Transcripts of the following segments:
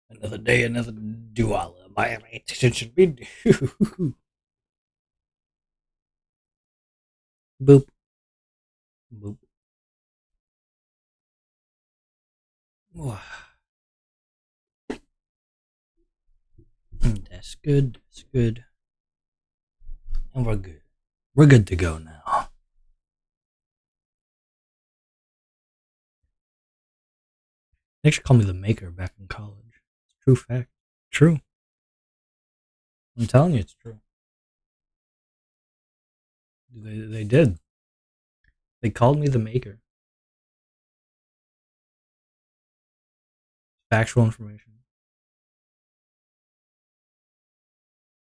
Another day, another duala. My attention be due. Boop, boop. That's good. That's good. And we're good. We're good to go now. They actually called me the maker back in college. It's a true fact. True. I'm telling you, it's true. They did. They called me the maker. Factual information.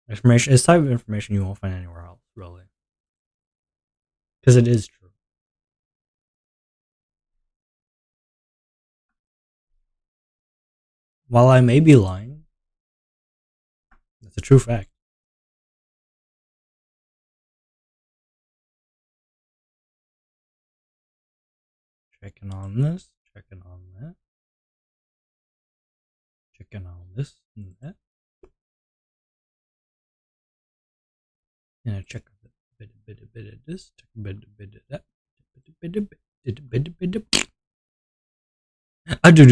Information. It's type of information you won't find anywhere else, really. Because it is true. While I may be lying, it's a true fact. Checking on this. Checking on that. Checking on this and that. And I check a bit of this, check a bit of that. I do.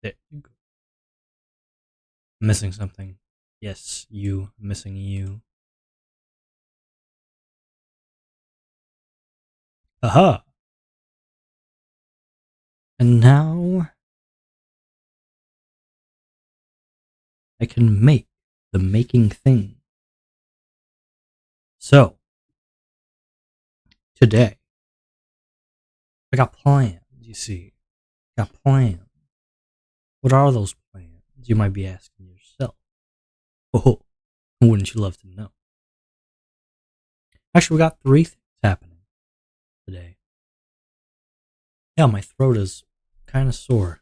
There you go. Missing something. Yes, you. Missing you. Aha! And now I can make the making thing. So, today, I got plans, you see. Got plans. What are those plans? You might be asking yourself. Oh, wouldn't you love to know? Actually, we got 3 things happening today. Yeah, my throat is kind of sore.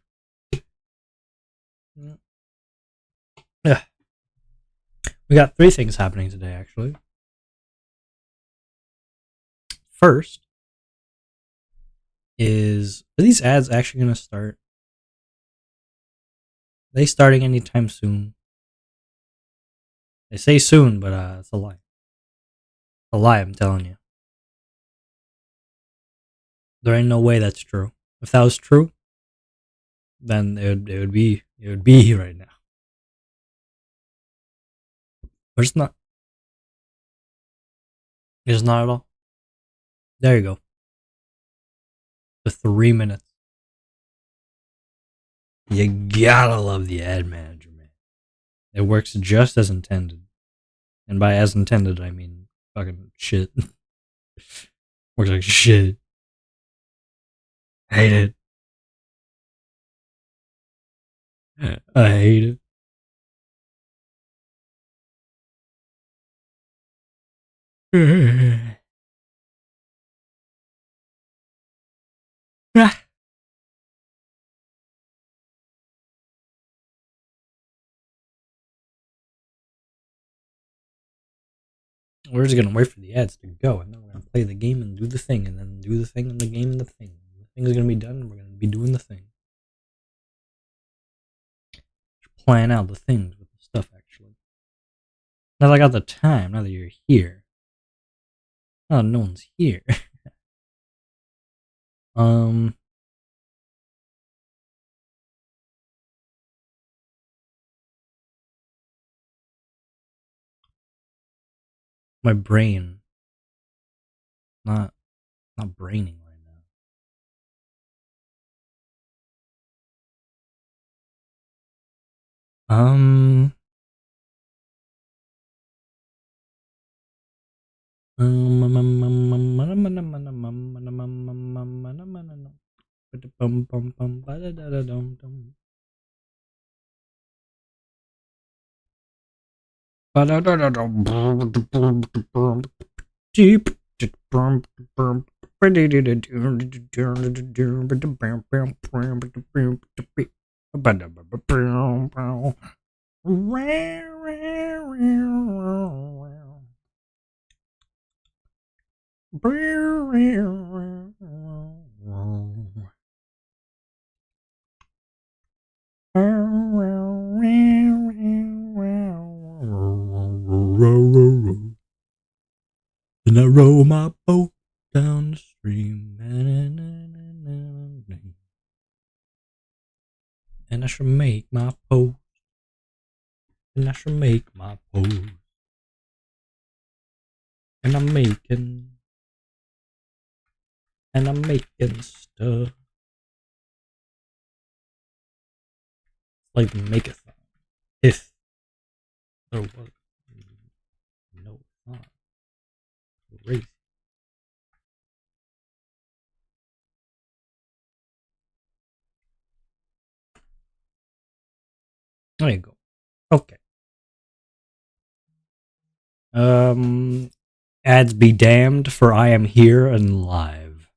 Yeah. We got 3 things happening today, actually. First is, are these ads actually going to start? Are they starting anytime soon? They say soon, but it's a lie. It's a lie, I'm telling you. There ain't no way that's true. If that was true, then it would be right now. But it's not. It's not at all. There you go. The 3 minutes. You gotta love the ad manager, man. It works just as intended. And by as intended, I mean fucking shit. Works like shit. Hate it. I hate it. We're just gonna wait for the ads to go, and then we're gonna play the game and do the thing, and then do the thing and the game and the thing. The thing is gonna be done, and we're gonna be doing the thing. Plan out the things with the stuff, actually. Now that I got the time, now that you're here. Oh, no one's here. um, my brain, not braining right now. Deep. And I row my boat down the stream. And I shall make my pose. And I shall make my pose. And I'm making. And I'm making stuff. Like the makeathon. If there was no thought. Crazy. There you go. Okay. Ads be damned, for I am here and live.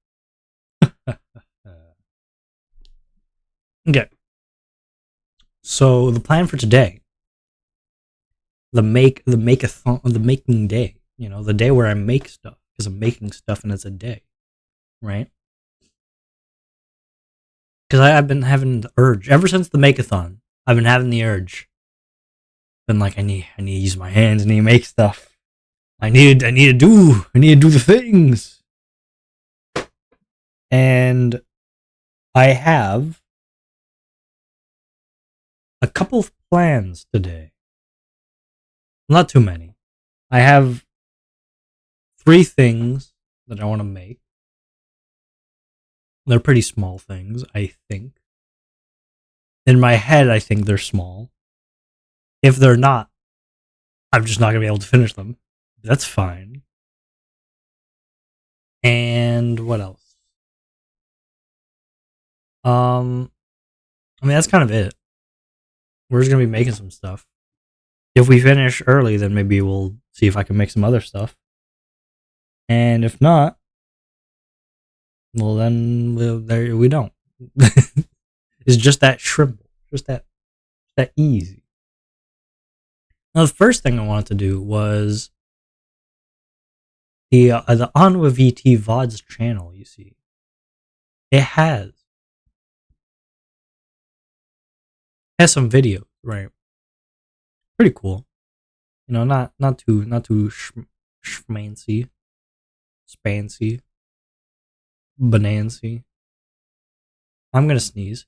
Okay. So the plan for today, the making day. You know, the day where I make stuff, because I'm making stuff and it's a day, right? Because I've been having the urge ever since the makeathon. I've been having the urge. Been like, I need to use my hands. I need to make stuff. I need to do the things. And I have a couple of plans today. Not too many. I have 3 things that I want to make. They're pretty small things, I think. In my head, I think they're small. If they're not, I'm just not going to be able to finish them. That's fine. And what else? I mean, that's kind of it. We're just going to be making some stuff. If we finish early, then maybe we'll see if I can make some other stuff. And if not, well, then we don't. It's just that shrimp. Just that easy. Now, the first thing I wanted to do was the OnwaVT VODs channel. You see, it has some videos, right? Pretty cool. You know, not too schmancy, spancy, bonancy. I'm gonna sneeze.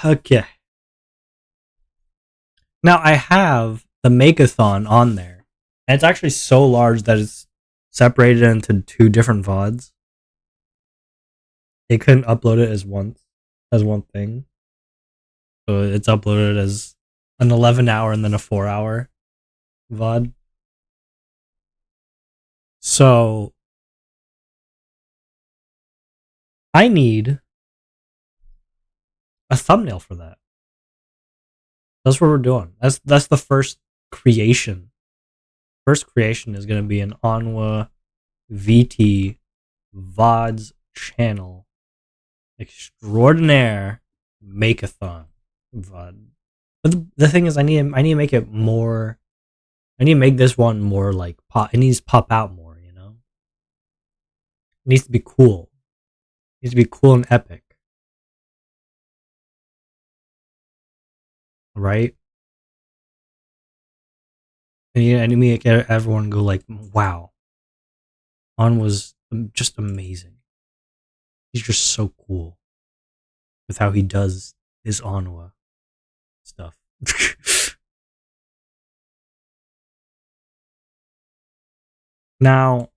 Okay. Now I have the Makeathon on there, and it's actually so large that it's separated into 2 different VODs. It couldn't upload it as one thing, so it's uploaded as an 11-hour and then a 4-hour VOD. So I need a thumbnail for that. That's what we're doing. That's the first creation. First creation is going to be an OnwaVT VODs channel extraordinaire makeathon VOD. But the thing is, I need to make it more. I need to make this one more like pop. It needs to pop out more. You know, it needs to be cool. It needs to be cool and epic, right? And I need to make everyone go like, "Wow, On was just amazing. He's just so cool with how he does his Onwa stuff." Now,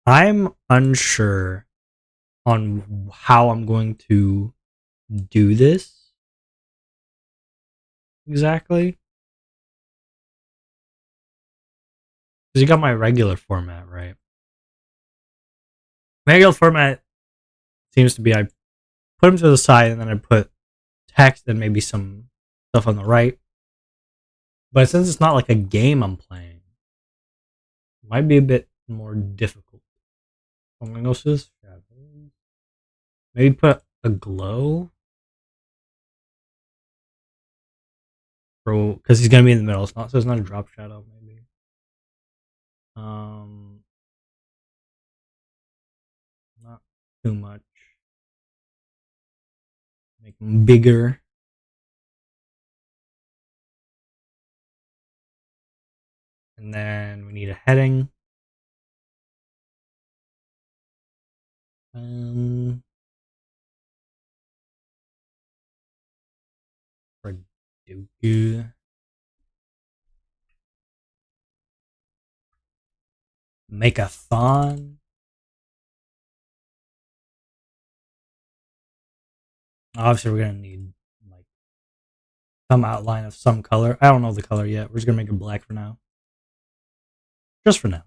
I'm unsure on how I'm going to do this exactly. Because you got my regular format, right? My regular format seems to be I put them to the side and then I put text and maybe some stuff on the right. But since it's not like a game I'm playing, it might be a bit more difficult. I'm gonna go to this. Maybe put a glow. Because he's gonna be in the middle. So it's not a drop shadow, maybe. Not too much. Make them bigger. And then we need a heading. For Dooku. Make a thon. Obviously, we're gonna need like some outline of some color. I don't know the color yet. We're just gonna make it black for now. Just for now.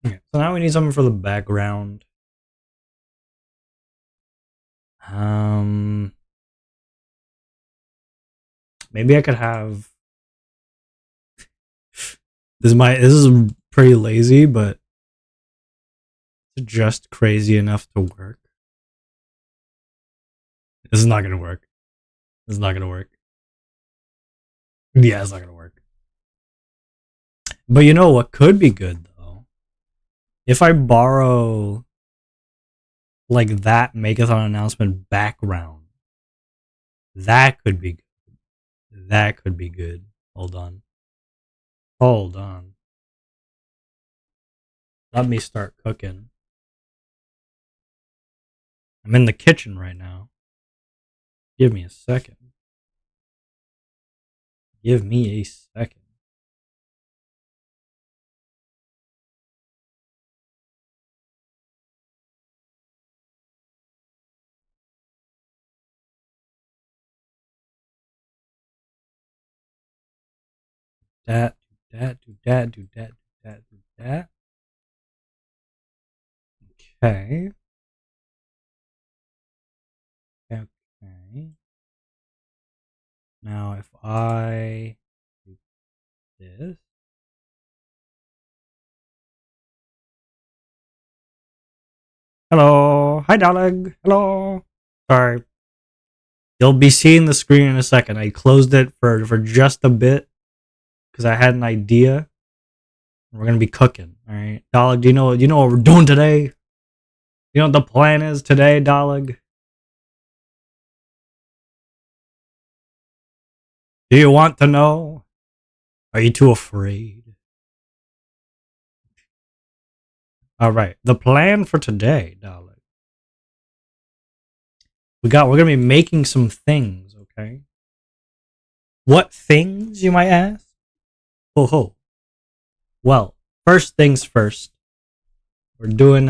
Okay, so now we need something for the background. Maybe I could have this is pretty lazy, but it's just crazy enough to work. This is not gonna work. This is not gonna work. Yeah, it's not gonna work. But you know what could be good though? If I borrow like that Makeathon announcement background, that could be good. That could be good. Hold on. Hold on. Let me start cooking. I'm in the kitchen right now. Give me a second. Give me a second. Do that, do that, do that, do that, do that. Okay. Okay. Now if I do this. Hello. Hi, darling. Hello. Sorry. You'll be seeing the screen in a second. I closed it for just a bit because I had an idea. We're gonna be cooking. All right, Dog. Do you know what we're doing today? You know what the plan is today, Dog? Do you want to know? Are you too afraid? All right. The plan for today, Dog. We're gonna be making some things. Okay. What things, you might ask? Ho ho. Well, first things first. We're doing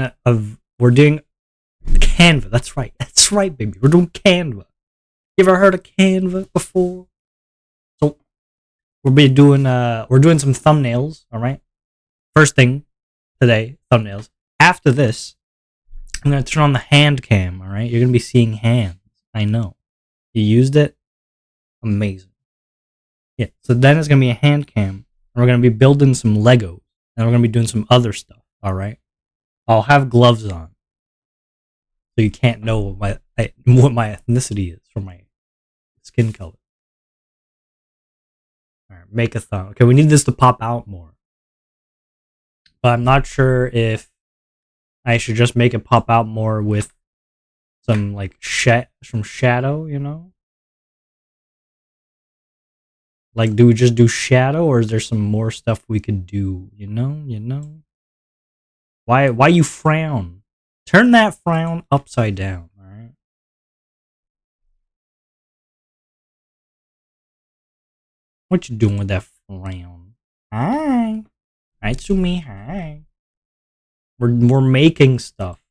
Canva. That's right. That's right, baby. We're doing Canva. You ever heard of Canva before? So we're doing some thumbnails, all right? First thing today, thumbnails. After this, I'm gonna turn on the hand cam, all right? You're gonna be seeing hands. I know. You used it? Amazing. Yeah, so then it's gonna be a hand cam, and we're gonna be building some Legos, and we're gonna be doing some other stuff, all right? I'll have gloves on. So you can't know what my ethnicity is from my skin color. All right, make a thumb. Okay, we need this to pop out more. But I'm not sure if I should just make it pop out more with some like some shadow, you know? Like, do we just do shadow, or is there some more stuff we could do? You know? Why you frown? Turn that frown upside down. All right. What you doing with that frown? Hi, hi to me. Hi. We're making stuff.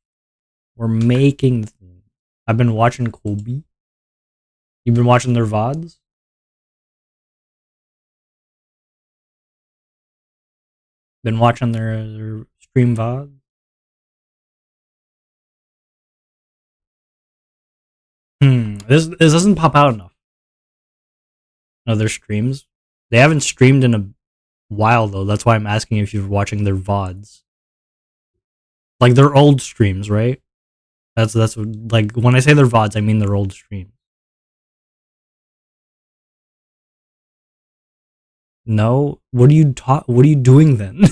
We're making things. I've been watching Kobe. You've been watching their VODs? Been watching their stream VODs? This doesn't pop out enough. No, their streams. They haven't streamed in a while though. That's why I'm asking if you're watching their VODs. Like their old streams, right? That's like when I say their VODs, I mean their old streams. No, what are you What are you doing then?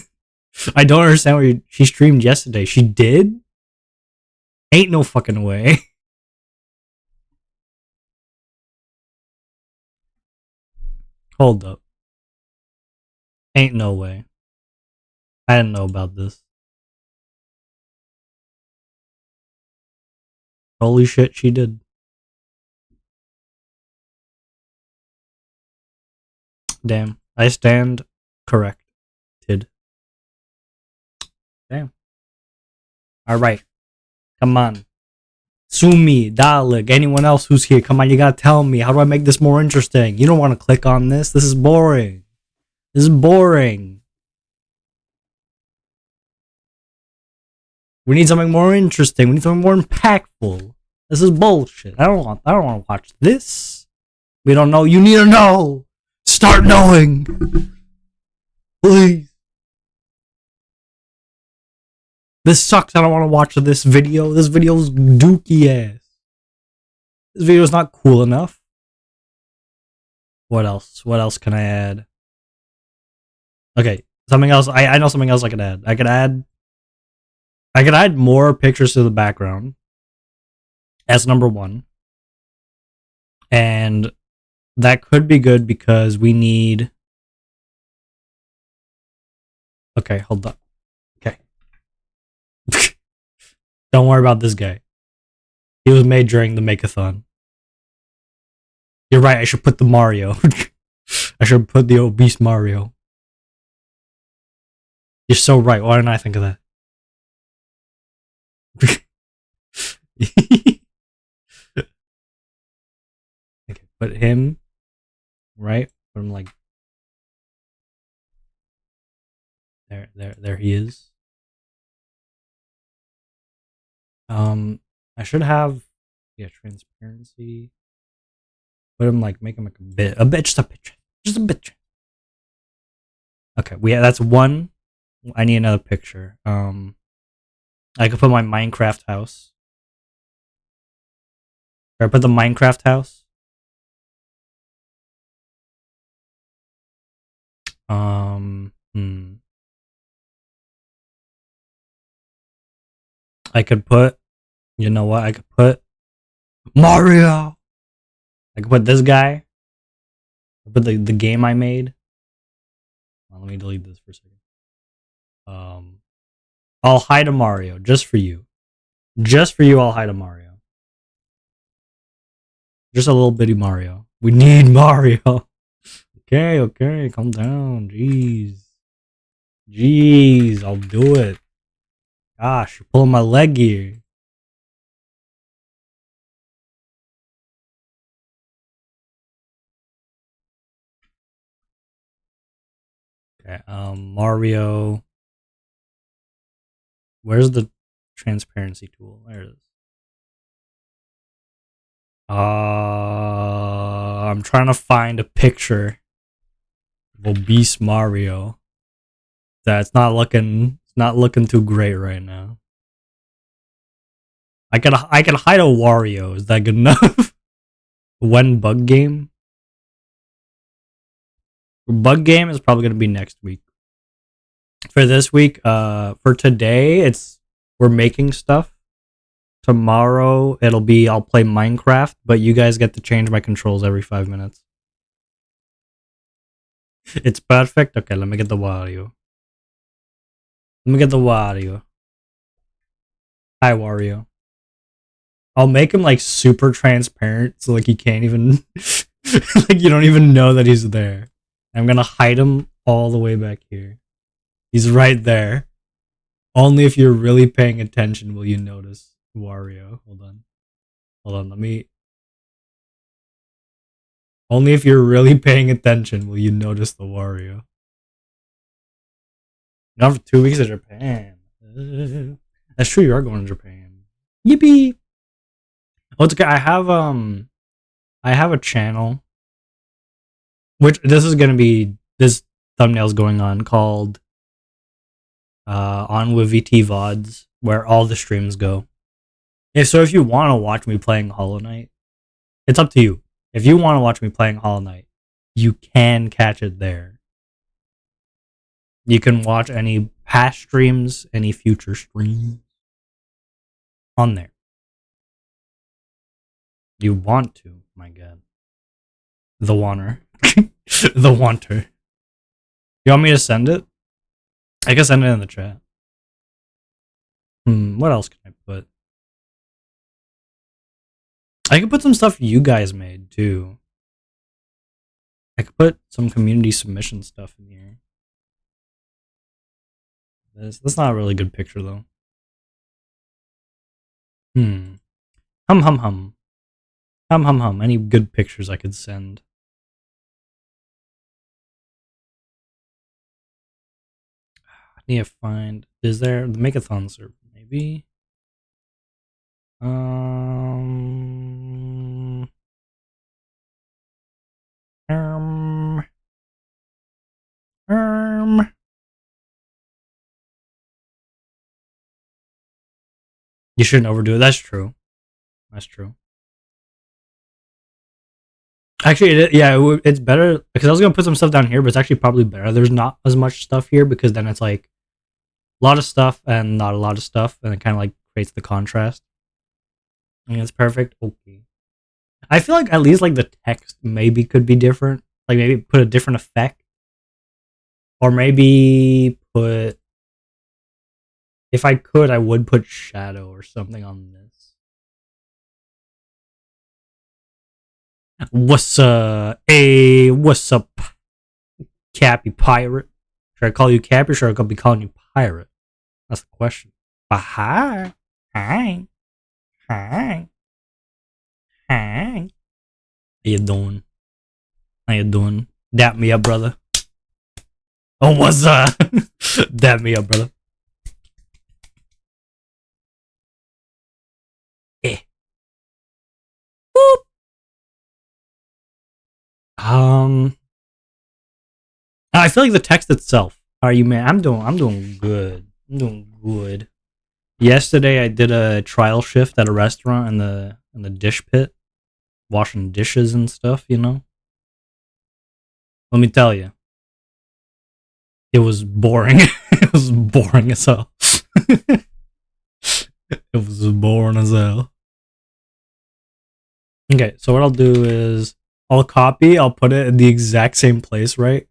I don't understand what she streamed yesterday. She did? Ain't no fucking way. Hold up. Ain't no way. I didn't know about this. Holy shit, she did. Damn. I stand corrected. Damn. Alright. Come on. Sumi, Dalek, anyone else who's here, come on, you gotta tell me. How do I make this more interesting? You don't want to click on this. This is boring. This is boring. We need something more interesting. We need something more impactful. This is bullshit. I don't want to watch this. We don't know. You need to know. Start knowing. Please. This sucks. I don't want to watch this video. This video's dookie ass. This video's not cool enough. What else? What else can I add? Okay, something else. I know something else I could add. I could add more pictures to the background. That's number one. And that could be good because we need... Okay, hold up. Okay. Don't worry about this guy. He was made during the Makeathon. You're right, I should put the Mario. I should put the obese Mario. You're so right. Why didn't I think of that? Okay, put him right. Put him like there he is. I should have transparency. Put him like make him like a bit, just a bit. Okay, that's one. I need another picture. I could put my Minecraft house. Or I put the Minecraft house. I could put, you know what? I could put Mario. I could put this guy. I put the game I made. Well, let me delete this for a second. I'll hide a Mario just for you. Just for you, I'll hide a Mario. Just a little bitty Mario. We need Mario. Okay, calm down. Jeez, I'll do it. Gosh, you're pulling my leg here. Okay, Mario. Where's the transparency tool? There it is. I'm trying to find a picture of obese Mario. That's not looking too great right now. I can hide a Wario. Is that good enough? When bug game? Bug game is probably gonna be next week. For this week, for today, we're making stuff. Tomorrow it'll be I'll play Minecraft, but you guys get to change my controls every 5 minutes. It's perfect. Okay, let me get the Wario. Hi, Wario. I'll make him like super transparent, so like you can't even like you don't even know that he's there. I'm gonna hide him all the way back here. He's right there. Only if you're really paying attention will you notice Wario. Hold on, let me... Only if you're really paying attention will you notice the Wario. Not for 2 weeks to Japan. That's true, you are going to Japan. Yippee! Oh, it's okay. I have a channel Which this is gonna be this thumbnail's going on called OnwaVT VODs, where all the streams go. If you want to watch me playing Hollow Knight, it's up to you. If you want to watch me playing Hollow Knight, you can catch it there. You can watch any past streams, any future streams on there. You want to, my god. The wanter. The wanter. You want me to send it? I can send it in the chat. What else can I put? I could put some stuff you guys made too. I could put some community submission stuff in here. That's not a really good picture though. Hum hum hum. Hum hum hum. Any good pictures I could send? I need to find. Is there the Makeathon server? Maybe. Um. You shouldn't overdo it. That's true. That's true. Actually, it's better because I was gonna put some stuff down here, but it's actually probably better. There's not as much stuff here because then it's like a lot of stuff and not a lot of stuff, and it kind of like creates the contrast. I mean, it's perfect. Okay. I feel like at least like the text maybe could be different. Like maybe put a different effect, or maybe put. If I could, I would put shadow or something on this. What's what's up, Cappy Pirate? Should I call you Cappy or should I be calling you Pirate? That's the question. But hi. How you doing? How you doing? Dap me up, brother. Oh, what's up? Dap me up, brother. Eh. Boop. I feel like the text itself. How are you, man? I'm doing good. I'm doing good. Yesterday I did a trial shift at a restaurant in the dish pit, washing dishes and stuff, you know? Let me tell you. It was boring. It was boring as hell. It was boring as hell. Okay, so what I'll do is I'll put it in the exact same place, right?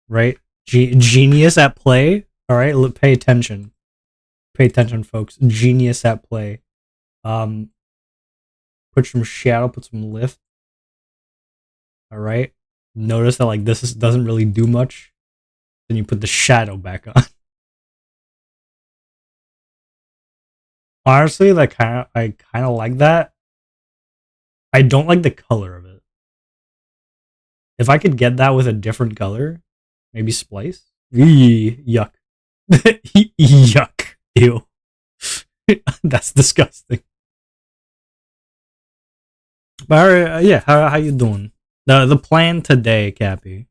Right? Genius at play. All right, pay attention. Pay attention, folks. Genius at play. Put some shadow, put some lift. All right. Notice that like this doesn't really do much. Then you put the shadow back on. Honestly, I kind of like that. I don't like the color of it. If I could get that with a different color, maybe splice. Yuck. Yuck. Ew. That's disgusting. But yeah, how you doing? The plan today, Cappy.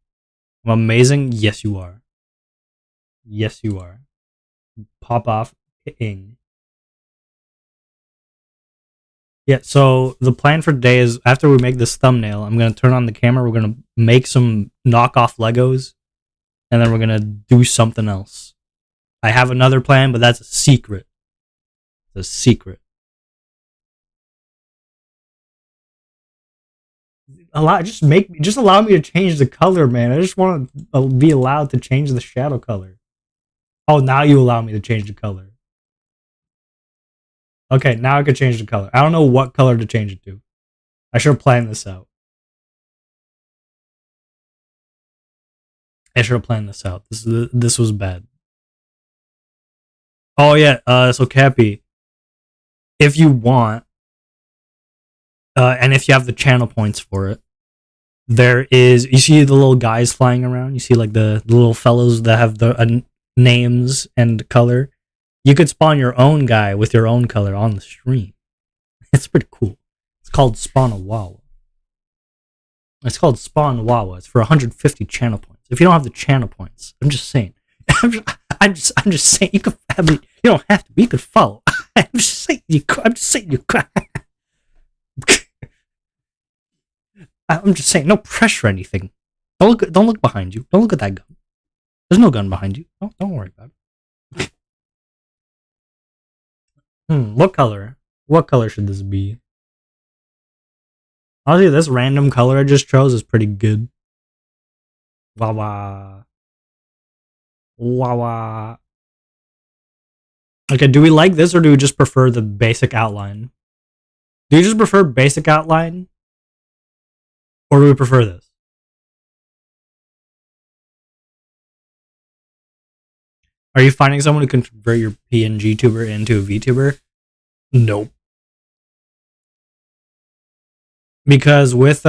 I'm amazing. Yes, you are. Yes, you are. Pop off. Ing. Yeah, so the plan for today is after we make this thumbnail, I'm going to turn on the camera. We're going to make some knockoff Legos, and then we're going to do something else. I have another plan, but that's a secret. It's a secret. Just allow me to change the color, man. I just want to be allowed to change the shadow color. Oh, now you allow me to change the color. Okay, now I can change the color. I don't know what color to change it to. I should have planned this out. This was bad. Oh yeah, so Cappy, if you want, and if you have the channel points for it, you see the little guys flying around? You see like the little fellows that have the names and color? You could spawn your own guy with your own color on the stream. It's pretty cool. It's called Spawn a Wow. It's called Spawn Wawa. It's for 150 channel points. If you don't have the channel points, I'm just saying. I'm just saying you could have it. You don't have to. But you could follow. I'm just saying you could. I'm just saying you could. I'm just saying, no pressure or anything. Don't look behind you. Don't look at that gun. There's no gun behind you. Don't worry about it. What color? What color should this be? Honestly, this random color I just chose is pretty good. Wawa. Wawa. Okay, do we like this or do we just prefer the basic outline? Do you just prefer basic outline? Or do we prefer this? Are you finding someone who can convert your PNG tuber into a VTuber? Nope. Because with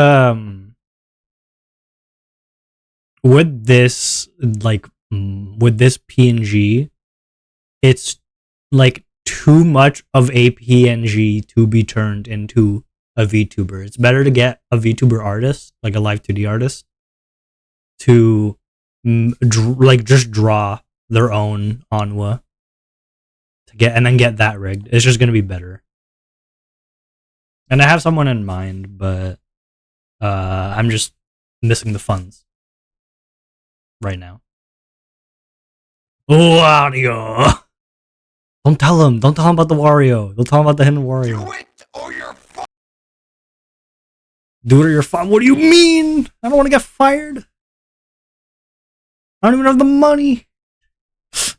this with this PNG, it's like too much of a PNG to be turned into a VTuber. It's better to get a VTuber artist, like a live 2D artist, to just draw their own Onwa to get and then get that rigged. It's just gonna be better. And I have someone in mind, but I'm just missing the funds right now. Wario! Don't tell him. Don't tell him about the Wario. Don't tell him about the hidden Wario. Do it or you're fired. Do it or you're fired. What do you mean? I don't want to get fired. I don't even have the money.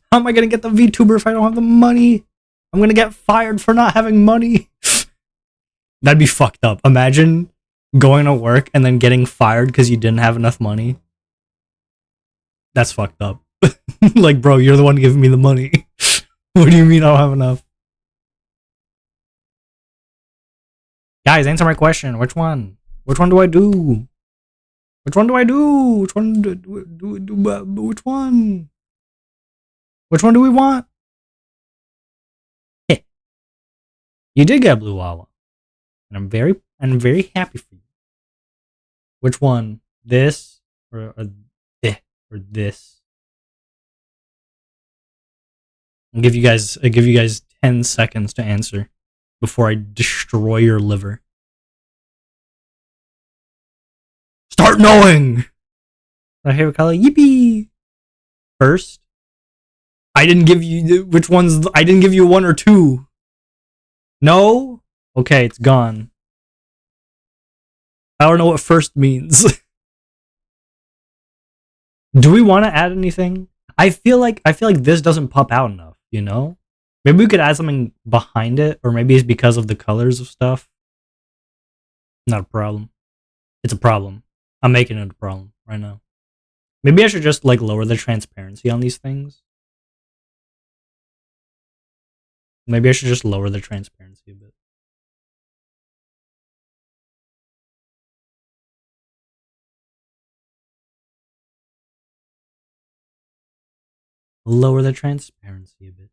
How am I gonna get the VTuber if I don't have the money? I'm gonna get fired for not having money. That'd be fucked up. Imagine going to work and then getting fired because you didn't have enough money. That's fucked up. Like, bro, you're the one giving me the money. What do you mean I don't have enough? Guys, answer my question. Which one? Which one do I do? Which one do I do? Which one which one? Which one do we want? Hey, you did get a blue Wawa. And I'm very happy for you. Which one? This or this? I'll give you guys 10 seconds to answer before I destroy your liver. Start knowing. My favorite color, yippee. First, I didn't give you which ones. I didn't give you 1 or 2. No. Okay, it's gone. I don't know what first means. Do we want to add anything? I feel like this doesn't pop out enough, you know? Maybe we could add something behind it, or maybe it's because of the colors of stuff. Not a problem. It's a problem. I'm making it a problem right now. Maybe I should just like lower the transparency on these things. Maybe I should just lower the transparency a bit. Lower the transparency a bit.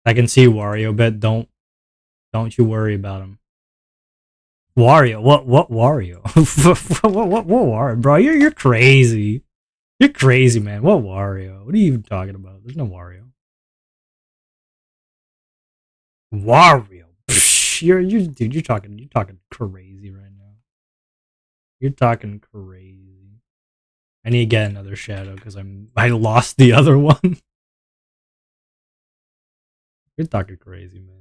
I can see Wario, but don't you worry about him. Wario, what Wario? what Wario, bro? You're crazy. You're crazy, man. What Wario? What are you even talking about? There's no Wario. Wario. Psh, you're talking crazy right now. You're talking crazy. I need to get another shadow because I lost the other one. You're talking crazy, man.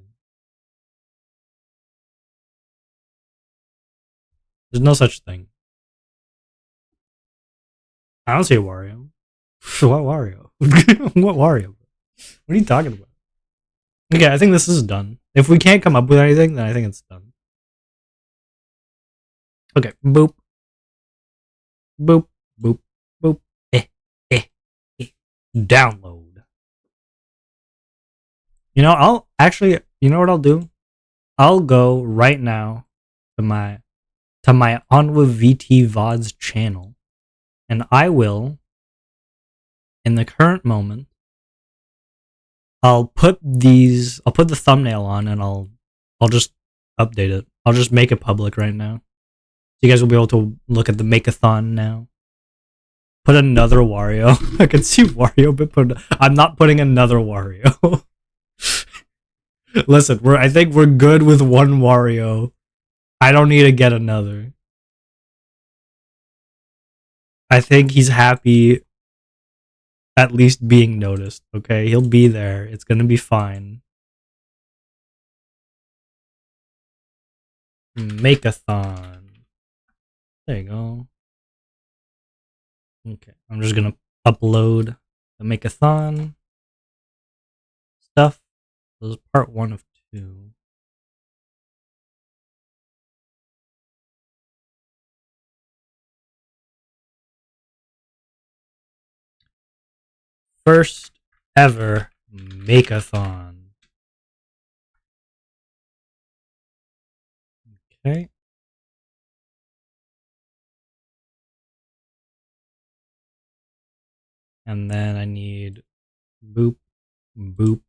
There's no such thing. I don't see a Wario. What Wario? What Wario? What are you talking about? Okay, I think this is done. If we can't come up with anything, then I think it's done. Okay, boop. Boop, boop, boop. Eh. Download. You know, you know what I'll do? I'll go right now to my OnwaVT VODs channel, and I will, in the current moment, I'll put the thumbnail on, and I'll just update it. I'll just make it public right now. you guys will be able to look at the make-a-thon now. Put another Wario. I can see Wario, but I'm not putting another Wario. Listen, I think we're good with one Wario. I don't need to get another. I think he's happy at least being noticed, okay? He'll be there. It's gonna be fine. Make-a-thon. There you go. Okay, I'm just gonna upload the make-a-thon stuff. This is part 1 of 2. First ever make-a-thon. Okay. And then I need boop, boop.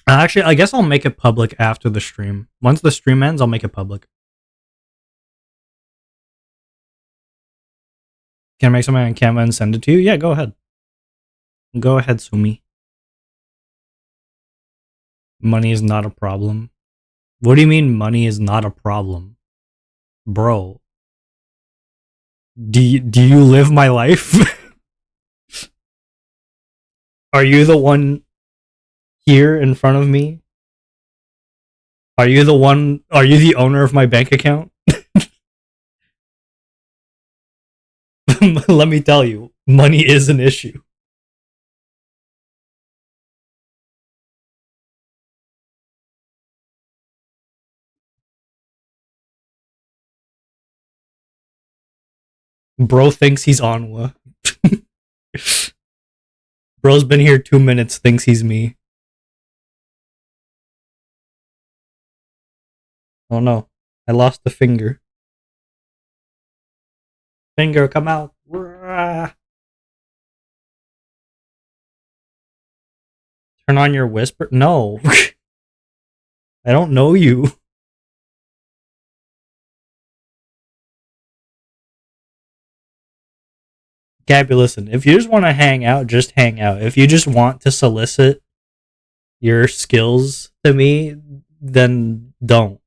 Actually, I guess I'll make it public after the stream. Once the stream ends, I'll make it public. Can I make something on Canva and send it to you? Yeah, go ahead. Go ahead, Sumi. Money is not a problem. What do you mean money is not a problem? Bro. Do you live my life? Are you the one here in front of me? Are you the owner of my bank account? Let me tell you, money is an issue. Bro thinks he's Onwa. Bro's been here 2 minutes, thinks he's me. Oh no, I lost the finger. Finger, come out. Turn on your whisper? No. I don't know you. Gabby, listen, if you just want to hang out, just hang out. If you just want to solicit your skills to me, then don't.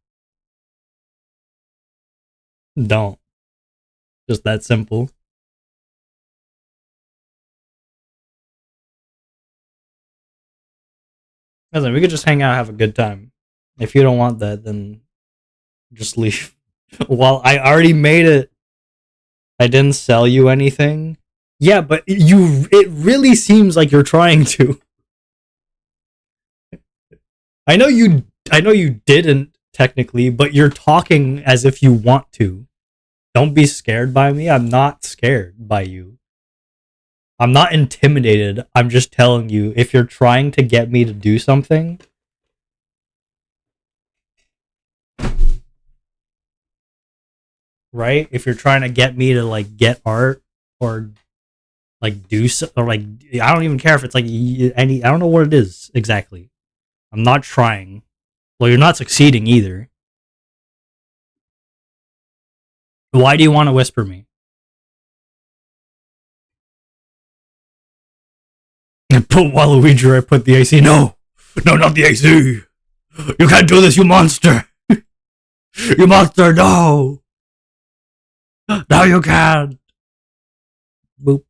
Don't. Just that simple. Listen, we could just hang out, have a good time. If you don't want that, then just leave. Well, I already made it. I didn't sell you anything. Yeah, but it really seems like you're trying to. I know you didn't technically, but you're talking as if you want to. Don't be scared by me. I'm not scared by you. I'm not intimidated. I'm just telling you, if you're trying to get me to do something, right? If you're trying to get me to like get art or like do so, or like I don't even care if it's like any, I don't know what it is exactly. I'm not trying. Well, you're not succeeding either. Why do you want to whisper me? I put Waluigi or I put the AC. No, no, not the AC. You can't do this, you monster. You monster, no. No, you can't. Boop.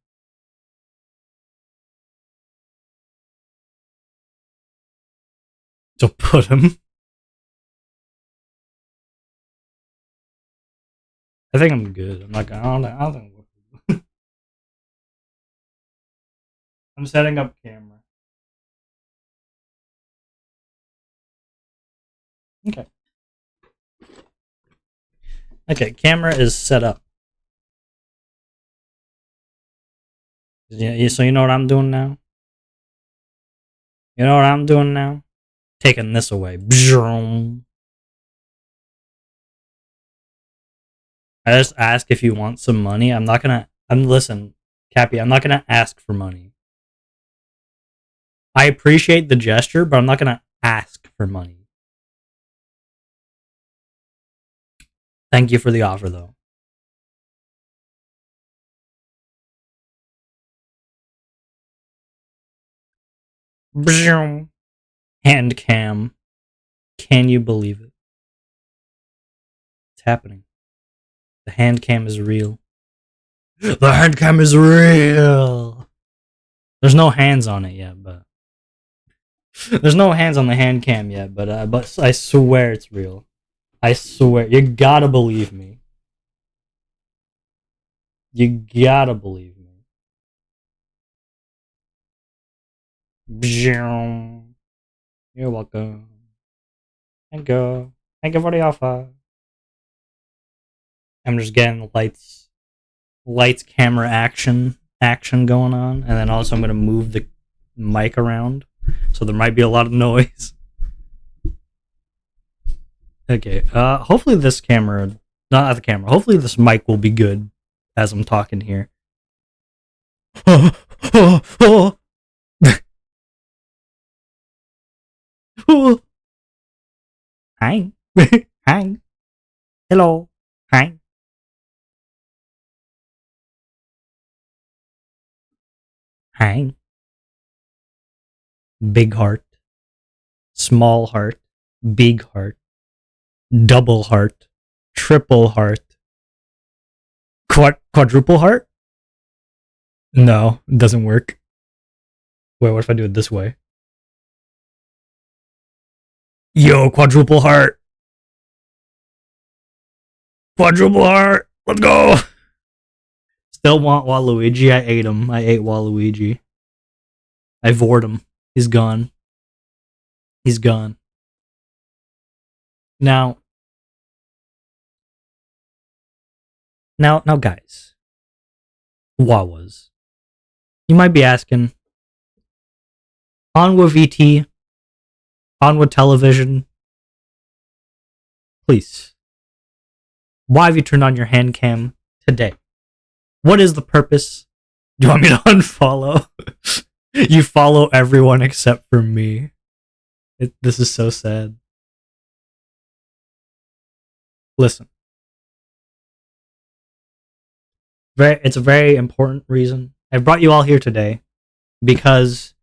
So put him. I think I'm good. I'm not gonna. I don't think. I'm setting up camera. Okay. Okay, camera is set up. Yeah, so you know what I'm doing now? You know what I'm doing now? Taking this away. I just ask if you want some money. Listen, Cappy, I'm not gonna ask for money. I appreciate the gesture, but I'm not gonna ask for money. Thank you for the offer, though. Hand cam. Can you believe it? It's happening. The hand cam is real. The hand cam is real. There's no hands on it yet, but there's no hands on the hand cam yet, but I swear it's real. I swear, you gotta believe me. You gotta believe me. You're welcome. Thank you. Thank you for the offer. I'm just getting lights, camera, action going on, and then also I'm gonna move the mic around, so there might be a lot of noise. Okay. Hopefully this camera, not the camera. Hopefully this mic will be good as I'm talking here. Hi. Hi. Hello. Hi. Hi. Big heart. Small heart. Big heart. Double heart. Triple heart. Quadruple heart? No, it doesn't work. Wait, what if I do it this way? Yo, quadruple heart. Quadruple heart. Let's go. Still want Waluigi. I ate him. I ate Waluigi. I vored him. He's gone. He's gone. Now, guys. Wawas. You might be asking, OnwaVT, Onwa Television, please, why have you turned on your hand cam today? What is the purpose? Do you want me to unfollow? You follow everyone except for me. This is so sad. Listen. It's a very important reason. I brought you all here today because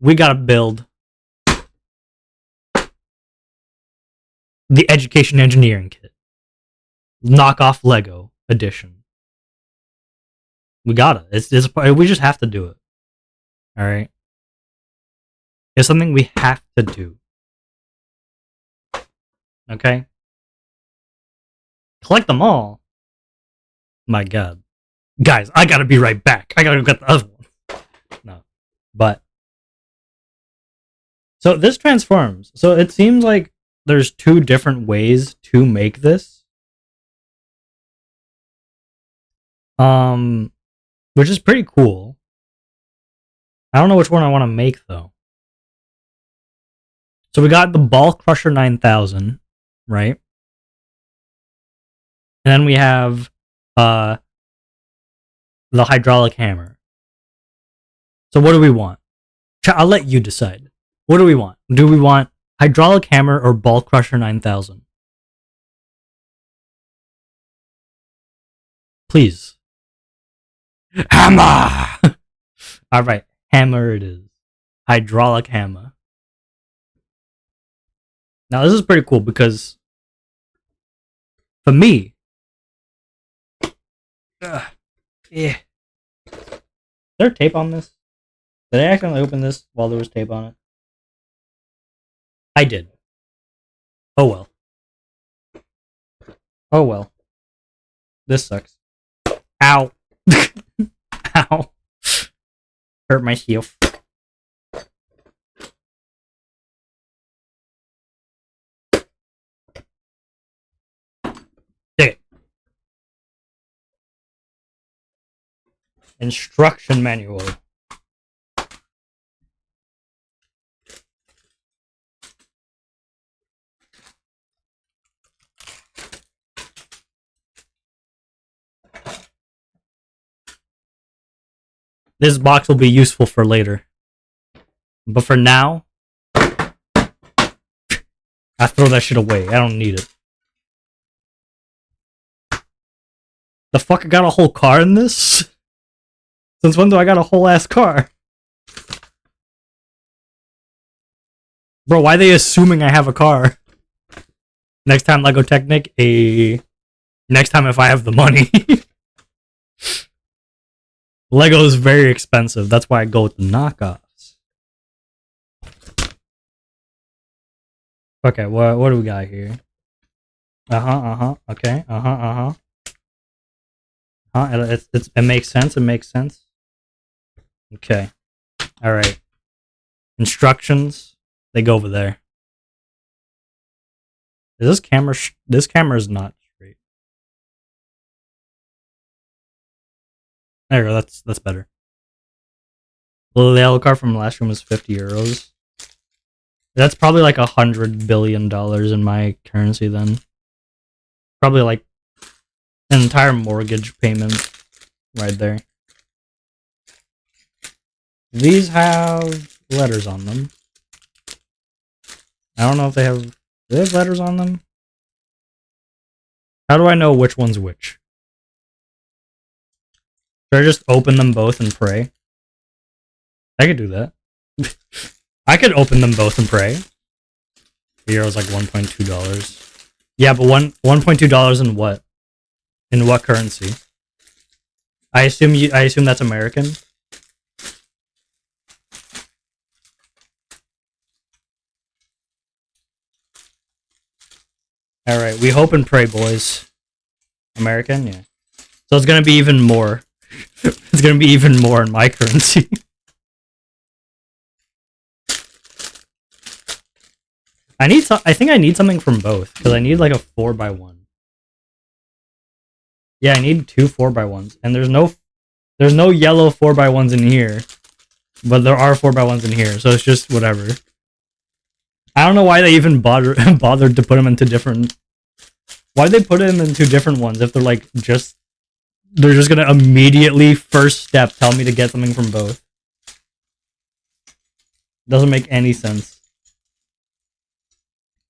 we gotta build the education engineering kit. Knockoff Lego edition. We gotta. We just have to do it. Alright? It's something we have to do. Okay? Collect them all. My god. Guys, I gotta be right back. I gotta go get the other one. No. But. So this transforms. So it seems like there's two different ways to make this. Which is pretty cool. I don't know which one I want to make though. So we got the Ball Crusher 9000, right? And then we have the hydraulic hammer. So what do we want? I'll let you decide. What do we want? Do we want hydraulic hammer or Ball Crusher 9000? Please. Hammer! Alright, hammer it is. Hydraulic hammer. Now this is pretty cool because for me, yeah. Is there tape on this? Did I accidentally open this while there was tape on it? I did. Oh well. Oh well. This sucks. Ow. Ow. Hurt myself. Okay. Instruction manual. This box will be useful for later. But for now, I throw that shit away. I don't need it. The fuck, I got a whole car in this? Since when do I got a whole ass car? Bro, why are they assuming I have a car? Next time, Lego Technic, next time if I have the money. Lego is very expensive. That's why I go with the knockoffs. Okay, what do we got here? Okay, it makes sense. It makes sense. Okay, all right. Instructions. They go over there. Is this camera? This camera is not straight. There you go. That's better. Well, the yellow card from last room was €50. That's probably like $100 billion in my currency then. Probably like an entire mortgage payment right there. These have letters on them. I don't know if they have... Do they have letters on them? How do I know which one's which? Should I just open them both and pray? I could do that. I could open them both and pray. The euro's like $1.2. Yeah, but $1.2 in what? In what currency? I assume that's American. All right, we hope and pray, boys. American, yeah. So it's gonna be even more. It's gonna be even more in my currency. I think I need something from both because I need like a 4x1. Yeah, I need two 4x1s, and there's no yellow 4x1s in here, but there are 4x1s in here, so it's just whatever. I don't know why they even bothered to put them into different. Why they put them into different ones if they're like they're just gonna immediately first step tell me to get something from both. Doesn't make any sense.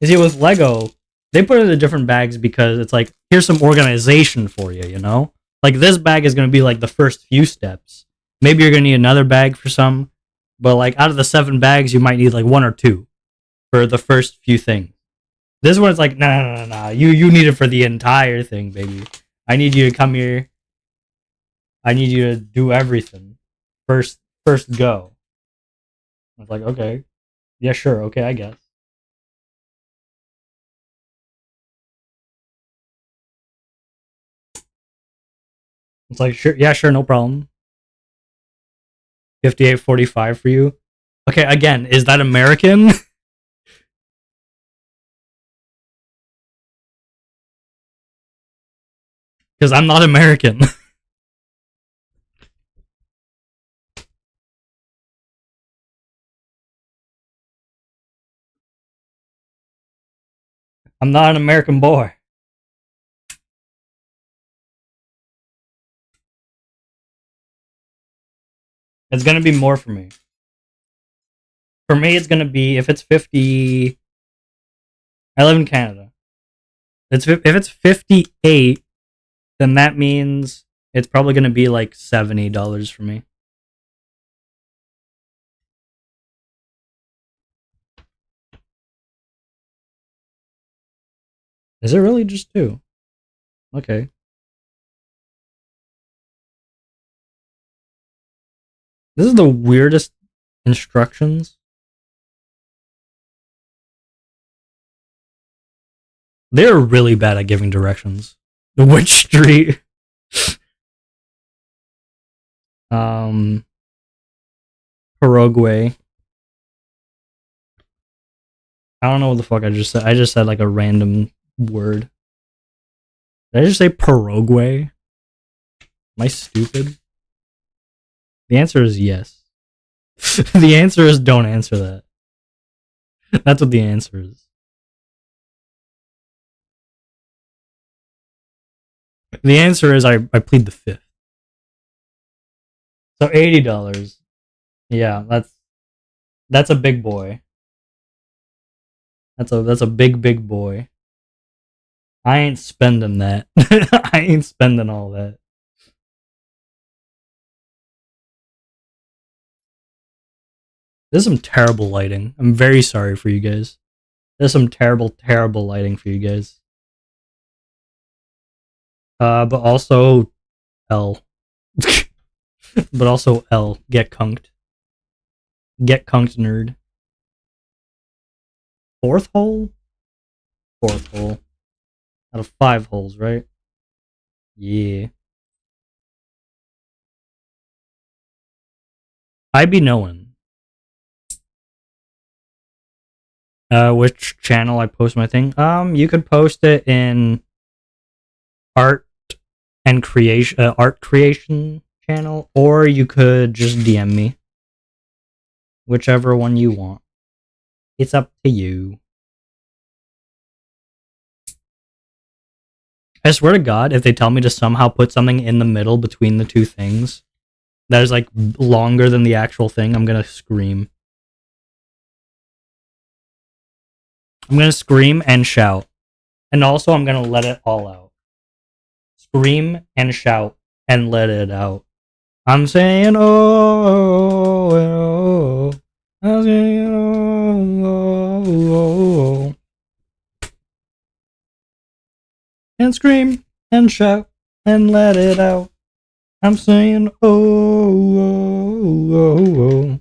You see, with Lego, they put it into different bags because it's like, here's some organization for you, you know? Like, this bag is going to be like the first few steps. Maybe you're going to need another bag for some, but like out of the 7 bags, you might need like 1 or 2 for the first few things. This one's like, nah. You need it for the entire thing, baby. I need you to come here. I need you to do everything. First go. I was like, okay. Yeah, sure. Okay, I guess. It's like, sure, yeah, sure, no problem. 58.45 for you. Okay, again, is that American? Because I'm not American. I'm not an American boy. It's gonna be more for me. For me, it's gonna be if it's 50. I live in Canada. If it's 58, then that means it's probably gonna be like $70 for me. Is it really just 2? Okay. This is the weirdest instructions. They're really bad at giving directions. Which street? Paraguay. I don't know what the fuck I just said. I just said like a random word. Did I just say Paraguay? Am I stupid? The answer is yes. The answer is don't answer that. That's what the answer is. The answer is I plead the 5th. So $80. Yeah, that's a big boy. That's a big boy. I ain't spending that. I ain't spending all that. This is some terrible lighting. I'm very sorry for you guys. There's some terrible lighting for you guys. But also L. But also L. Get conked. Get conked, nerd. Fourth hole? Fourth hole. Out of 5 holes, right? Yeah. I be knowing. Which channel I post my thing? You could post it in art and art creation channel, or you could just DM me. Whichever one you want. It's up to you. I swear to God, if they tell me to somehow put something in the middle between the two things that is like longer than the actual thing, I'm gonna scream. I'm gonna scream and shout. And also, I'm gonna let it all out. Scream and shout and let it out. I'm saying, oh, oh, oh. I'm saying, oh, oh, oh. And scream and shout and let it out. I'm saying, oh, oh, oh, oh.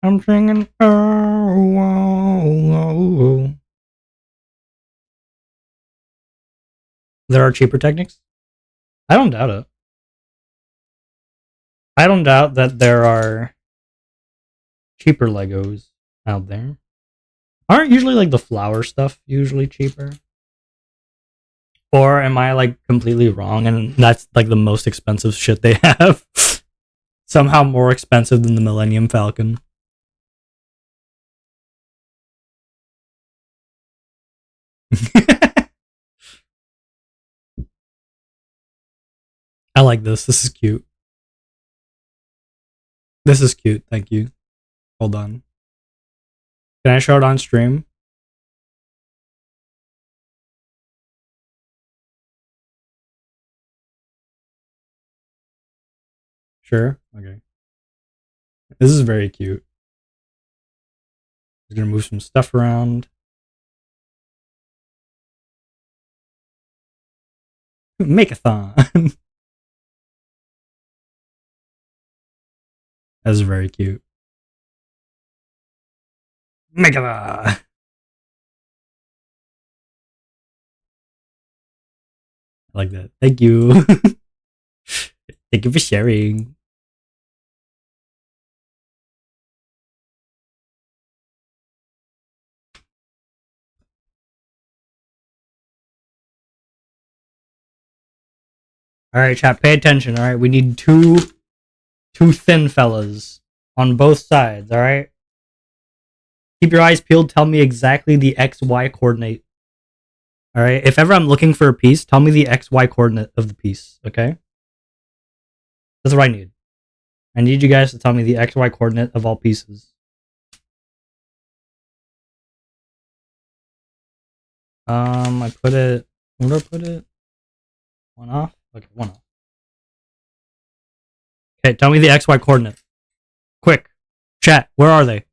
I'm singing, oh, oh, oh, oh. There are cheaper techniques? I don't doubt it. I don't doubt that there are cheaper Legos out there. Aren't usually like the flower stuff usually cheaper? Or am I like completely wrong and that's like the most expensive shit they have? Somehow more expensive than the Millennium Falcon. I like this. This is cute. This is cute. Thank you. Hold on. Can I show it on stream? Sure. Okay. This is very cute. I'm gonna move some stuff around. Make-a-thon. That's very cute. Make-a-thon. I like that. Thank you. Thank you for sharing. All right, chat. Pay attention. All right, we need two thin fellas on both sides. All right. Keep your eyes peeled. Tell me exactly the XY coordinate. All right. If ever I'm looking for a piece, tell me the XY coordinate of the piece. Okay. That's what I need. I need you guys to tell me the XY coordinate of all pieces. I put it. Where did I put it? One off. Okay, one off. Okay, tell me the XY coordinate. Quick, chat. Where are they?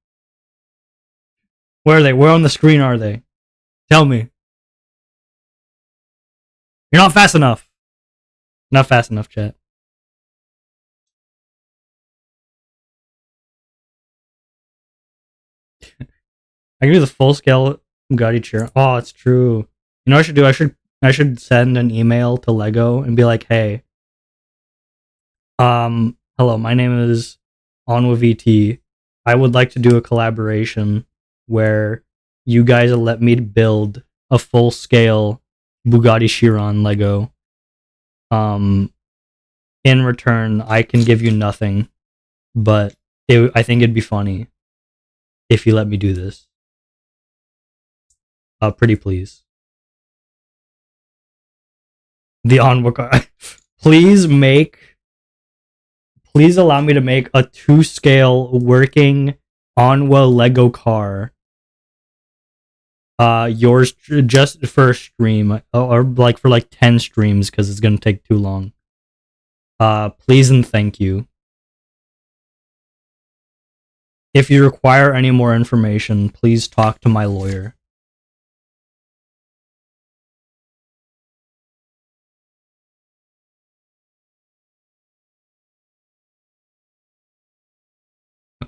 Where are they? Where on the screen are they? Tell me. You're not fast enough. Not fast enough, chat. I can do the full scale Bugatti chair. Oh, it's true. You know what I should do? I should send an email to Lego and be like, hey, hello, my name is OnwaVT. I would like to do a collaboration where you guys will let me build a full scale Bugatti Chiron Lego. In return, I can give you nothing, but I think it'd be funny if you let me do this. Pretty please. The Onwa car. please allow me to make a 2-scale working Onwa Lego car. Yours just for a stream, or like for like 10 streams, because it's gonna take too long. Please and thank you. If you require any more information, please talk to my lawyer.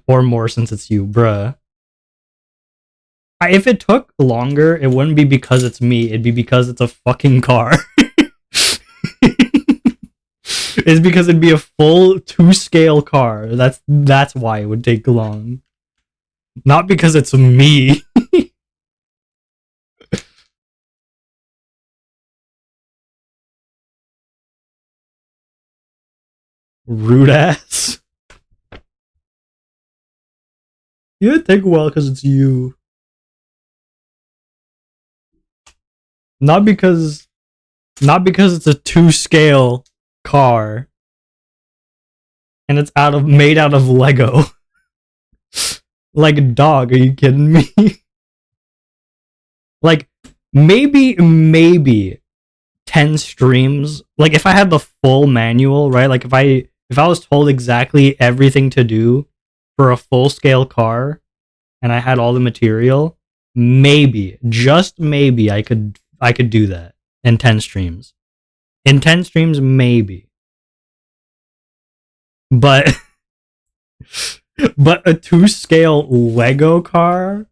Or more, since it's you, bruh. If it took longer, it wouldn't be because it's me. It'd be because it's a fucking car. It's because it'd be a full 2-scale car. That's why it would take long. Not because it's me. Rude ass. Yeah, it'd take a while because it's you. Not because it's a 2-scale car and it's made out of Lego. Like, dog, are you kidding me? Like, maybe 10 streams. Like, if I had the full manual, right? Like, if I was told exactly everything to do for a full-scale car and I had all the material, maybe, just maybe, I could do that in 10 streams. In 10 streams, maybe. But a 2-scale Lego car?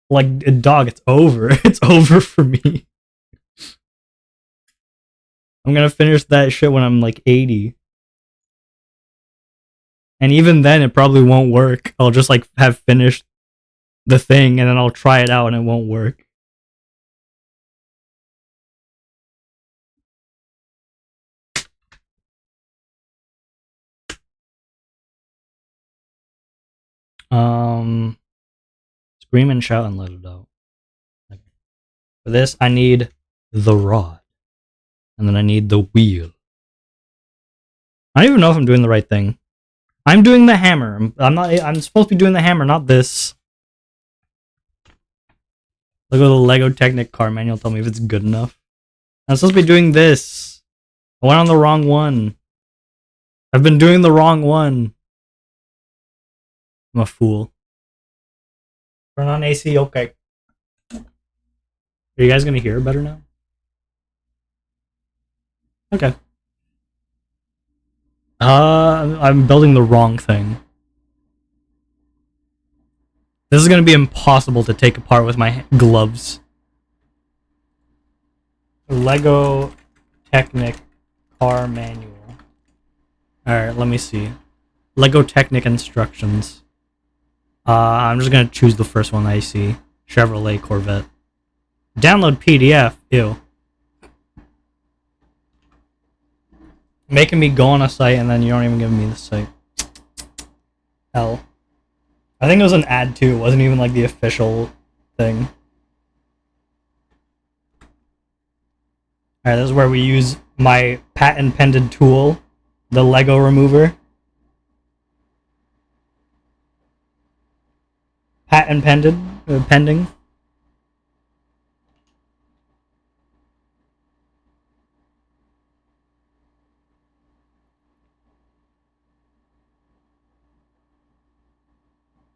Like, dog, it's over. It's over for me. I'm gonna finish that shit when I'm like 80. And even then, it probably won't work. I'll just like have finished the thing and then I'll try it out and it won't work. Scream and shout and let it out. Okay. For this, I need the rod. And then I need the wheel. I don't even know if I'm doing the right thing. I'm doing the hammer. I'm supposed to be doing the hammer, not this. Look at the Lego Technic car manual. Tell me if it's good enough. I'm supposed to be doing this. I went on the wrong one. I've been doing the wrong one. I'm a fool. Turn on AC, okay. Are you guys gonna hear better now? Okay. I'm building the wrong thing. This is gonna be impossible to take apart with my gloves. Lego Technic car manual. Alright, let me see. Lego Technic instructions. I'm just gonna choose the first one I see. Chevrolet Corvette. Download PDF. Ew. Making me go on a site and then you don't even give me the site. Hell. I think it was an ad too. It wasn't even like the official thing. Alright, this is where we use my patent pending tool, the Lego remover. Patent pending.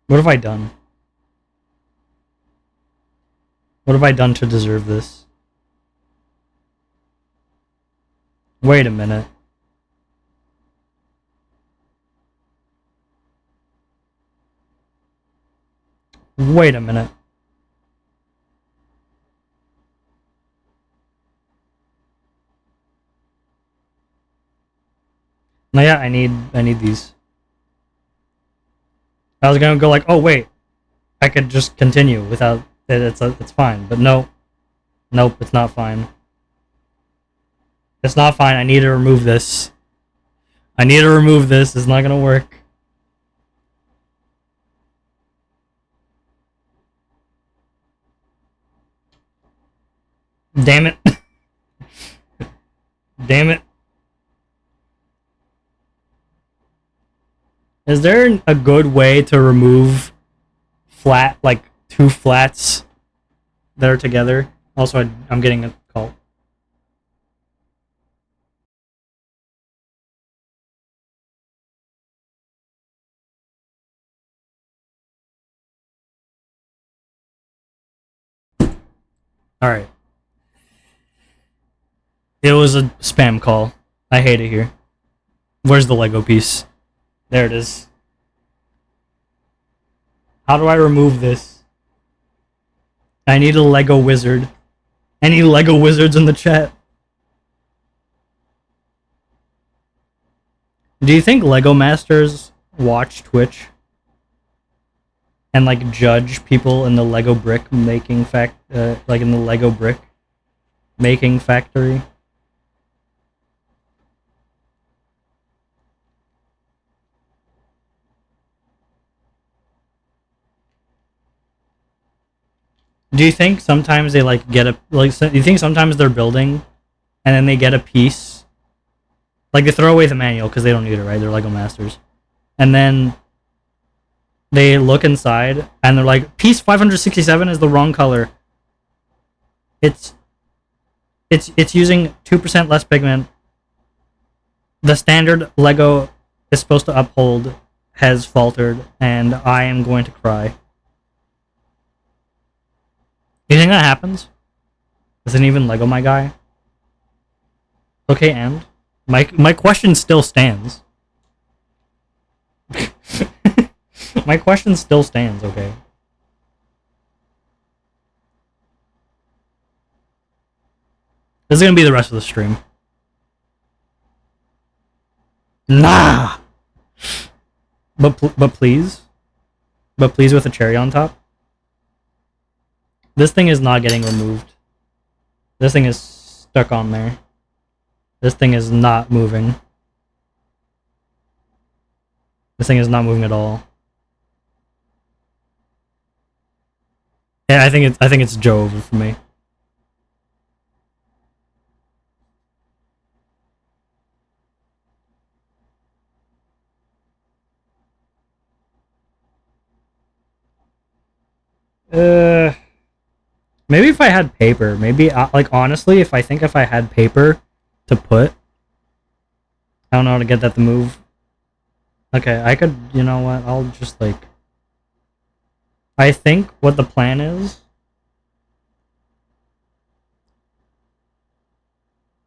What have I done? What have I done to deserve this? Wait a minute. Wait a minute. No, yeah, I need these. I was gonna go like, oh wait, I could just continue without it. It's fine, but no, nope, it's not fine. It's not fine. I need to remove this. I need to remove this. It's not gonna work. Damn it. Damn it. Is there a good way to remove flat, like two flats that are together? Also, I'm getting a call. Alright. It was a spam call. I hate it here. Where's the Lego piece? There it is. How do I remove this? I need a Lego wizard. Any Lego wizards in the chat? Do you think Lego masters watch Twitch? And like judge people in the Lego brick making like in the Lego brick making factory? Do you think sometimes they like get a like? Do you think sometimes they're building, and then they get a piece, like they throw away the manual because they don't need it, right? They're Lego masters, and then they look inside and they're like, piece 567 is the wrong color. It's using 2% less pigment. The standard Lego is supposed to uphold has faltered, and I am going to cry. Do you think that happens? Isn't even Lego my guy? Okay, and my question still stands. My question still stands, okay? This is gonna be the rest of the stream. Nah! But please? But please with a cherry on top? This thing is not getting removed. This thing is stuck on there. This thing is not moving. This thing is not moving at all. Yeah, I think it's Joe over for me. Maybe if I had paper, maybe like honestly, if I had paper to put, I don't know how to get that to move. Okay, I could, you know what? I'll just like. I think what the plan is.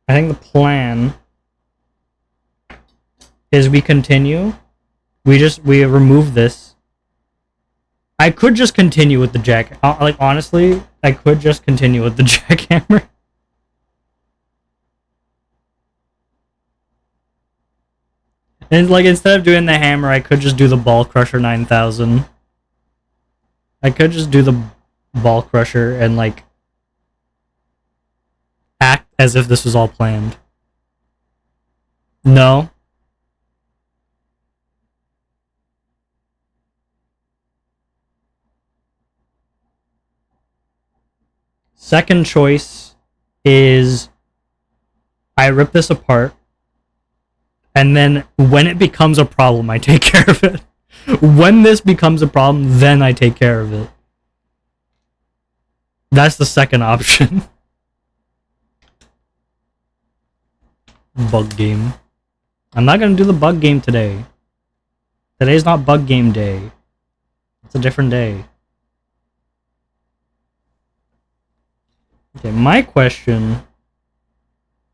I think the plan is we continue. We remove this. I could just continue with the jack. Like honestly, I could just continue with the jackhammer. And like instead of doing the hammer, I could just do the ball crusher 9000. I could just do the ball crusher and like act as if this was all planned. No. Second choice is I rip this apart, and then when it becomes a problem, I take care of it. When this becomes a problem, then I take care of it. That's the second option. Bug game. I'm not gonna do the bug game today. Today's not bug game day. It's a different day. Okay, my question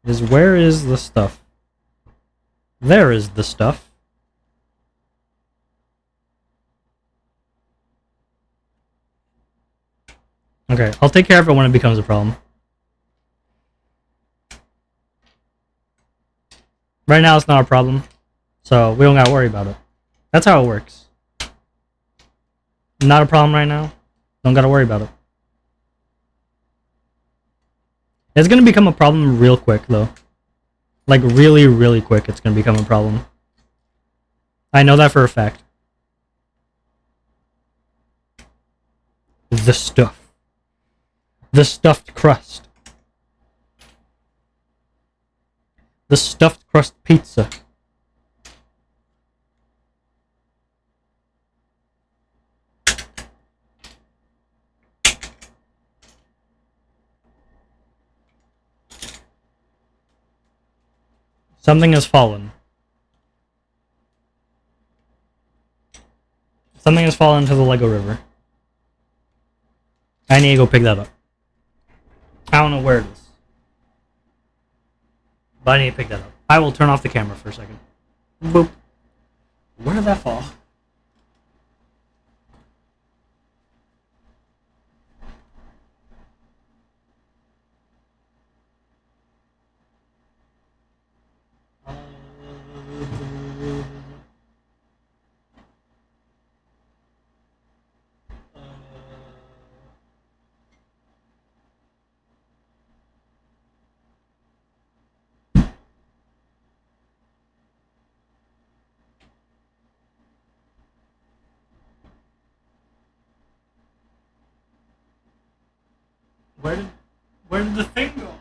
is where is the stuff? There is the stuff. Okay, I'll take care of it when it becomes a problem. Right now it's not a problem, so we don't gotta worry about it. That's how it works. Not a problem right now, don't gotta worry about it. It's gonna become a problem real quick, though. Like, really, really quick, it's gonna become a problem. I know that for a fact. The stuff. The stuffed crust. The stuffed crust pizza. Something has fallen. Something has fallen into the Lego River. I need to go pick that up. I don't know where it is, but I need to pick that up. I will turn off the camera for a second. Boop. Where did that fall? Where did the thing go?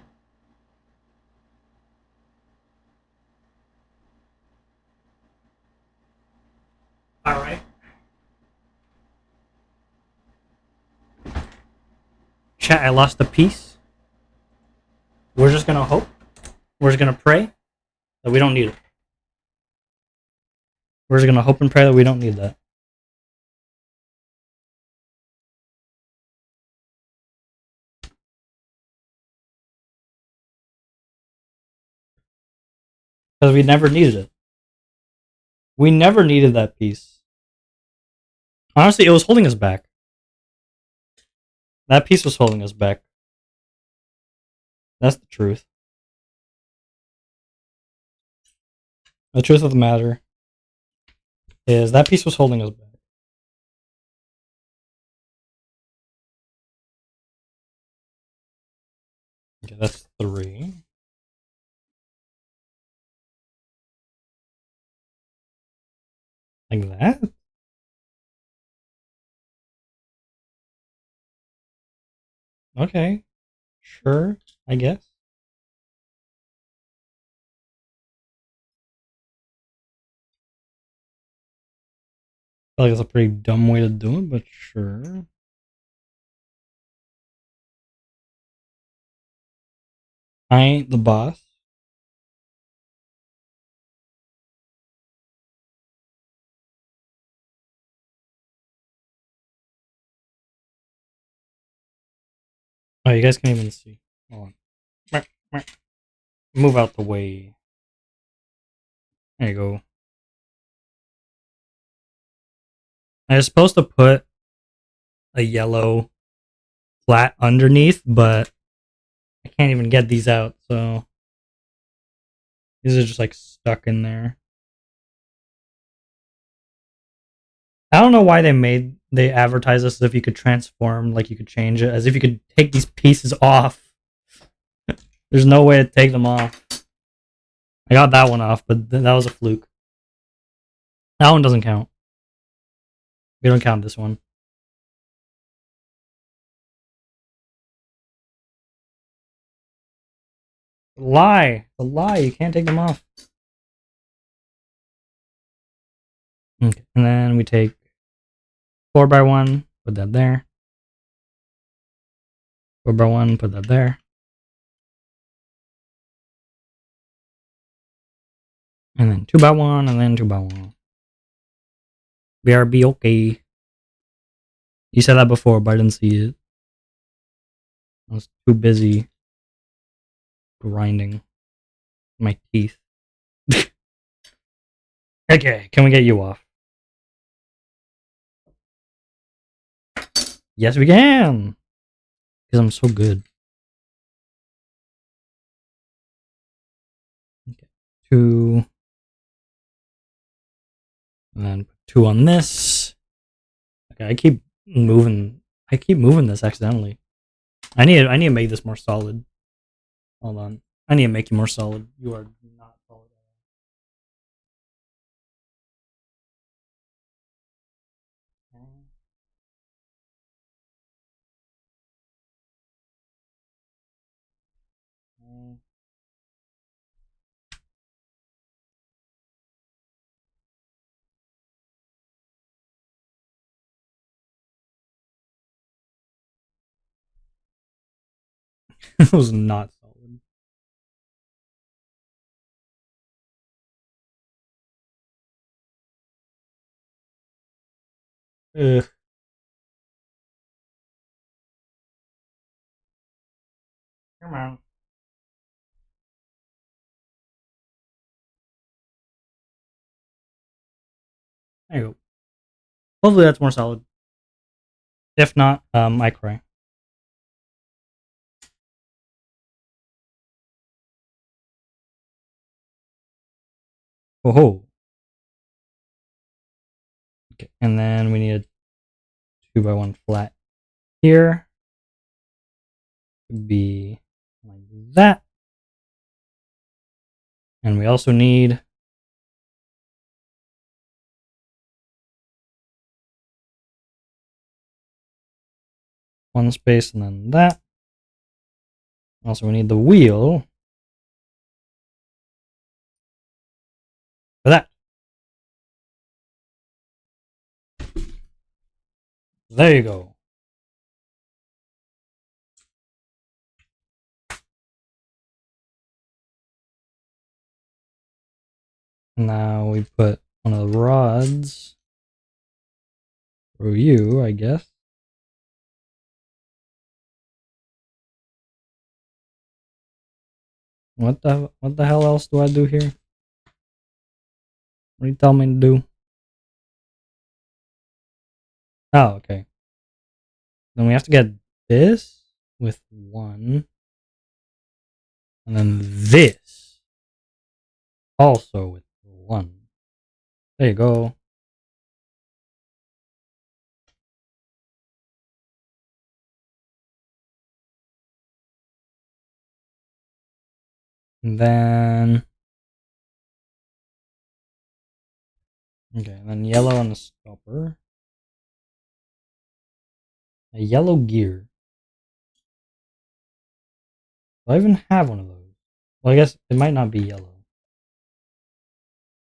All right. Chat, I lost a piece. We're just gonna hope. We're just gonna pray that we don't need it. We're just gonna hope and pray that we don't need that. Because we never needed it. We never needed that piece. Honestly, it was holding us back. That piece was holding us back. That's the truth. The truth of the matter is that piece was holding us back. Okay, that's 3. Like that? Okay. Sure, I guess. I feel like it's a pretty dumb way to do it, but sure. I ain't the boss. Oh, you guys can't even see. Hold on. Move out the way. There you go. I was supposed to put a yellow flat underneath, but I can't even get these out, so these are just like stuck in there. I don't know why they advertise this as if you could transform, like you could change it, as if you could take these pieces off. There's no way to take them off. I got that one off, but that was a fluke. That one doesn't count. We don't count this one. Lie. A lie. You can't take them off. Okay. And then we take 4x1, put that there. 4x1, put that there. And then 2x1, and then 2x1. BRB, okay. You said that before, but I didn't see it. I was too busy grinding my teeth. Okay, can we get you off? Yes, we can! Because I'm so good. Okay, 2. And then 2 on this. Okay, I keep moving this accidentally. I need to make this more solid. Hold on. I need to make you more solid. You are not solid at all. It was not solid. Ugh. Come on. There you go. Hopefully that's more solid. If not, I cry. Oh ho. Okay, and then we need a 2x1 flat here. Would be like that. And we also need one space and then that. Also, we need the wheel for that. There you go. Now we put one of the rods through you, I guess. What the hell else do I do here? What do you tell me to do? Oh, okay. Then we have to get this with one. And then this also with one. There you go. And then okay, and then yellow on the stopper. A yellow gear. Do I even have one of those? Well, I guess it might not be yellow.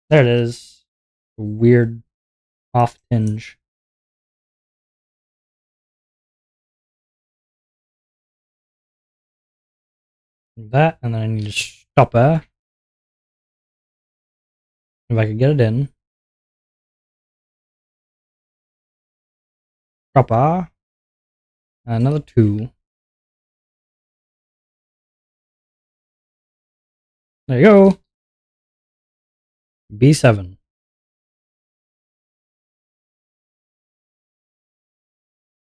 There it is. A weird off tinge. That, and then I need a stopper. If I could get it in. Stopper. Another two. There you go. B7.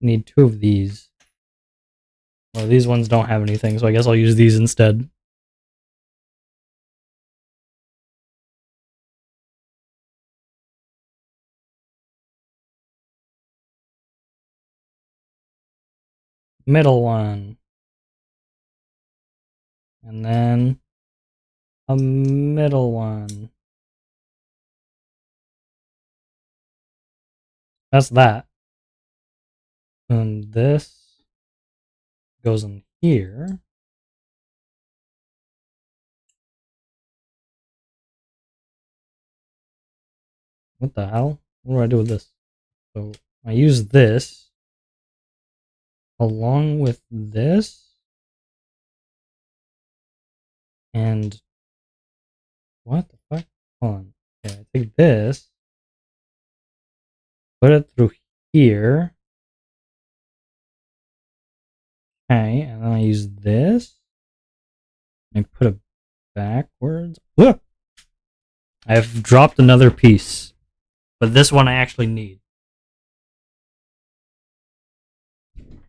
Need two of these. Well, these ones don't have anything, so I guess I'll use these instead. Middle one. And then a middle one. That's that. And this goes in here. What the hell? What do I do with this? So I use this along with this. And what the fuck? Hold on. Okay, I take this, put it through here. Okay, and then I use this and put it backwards. Look! I've dropped another piece, but this one I actually need.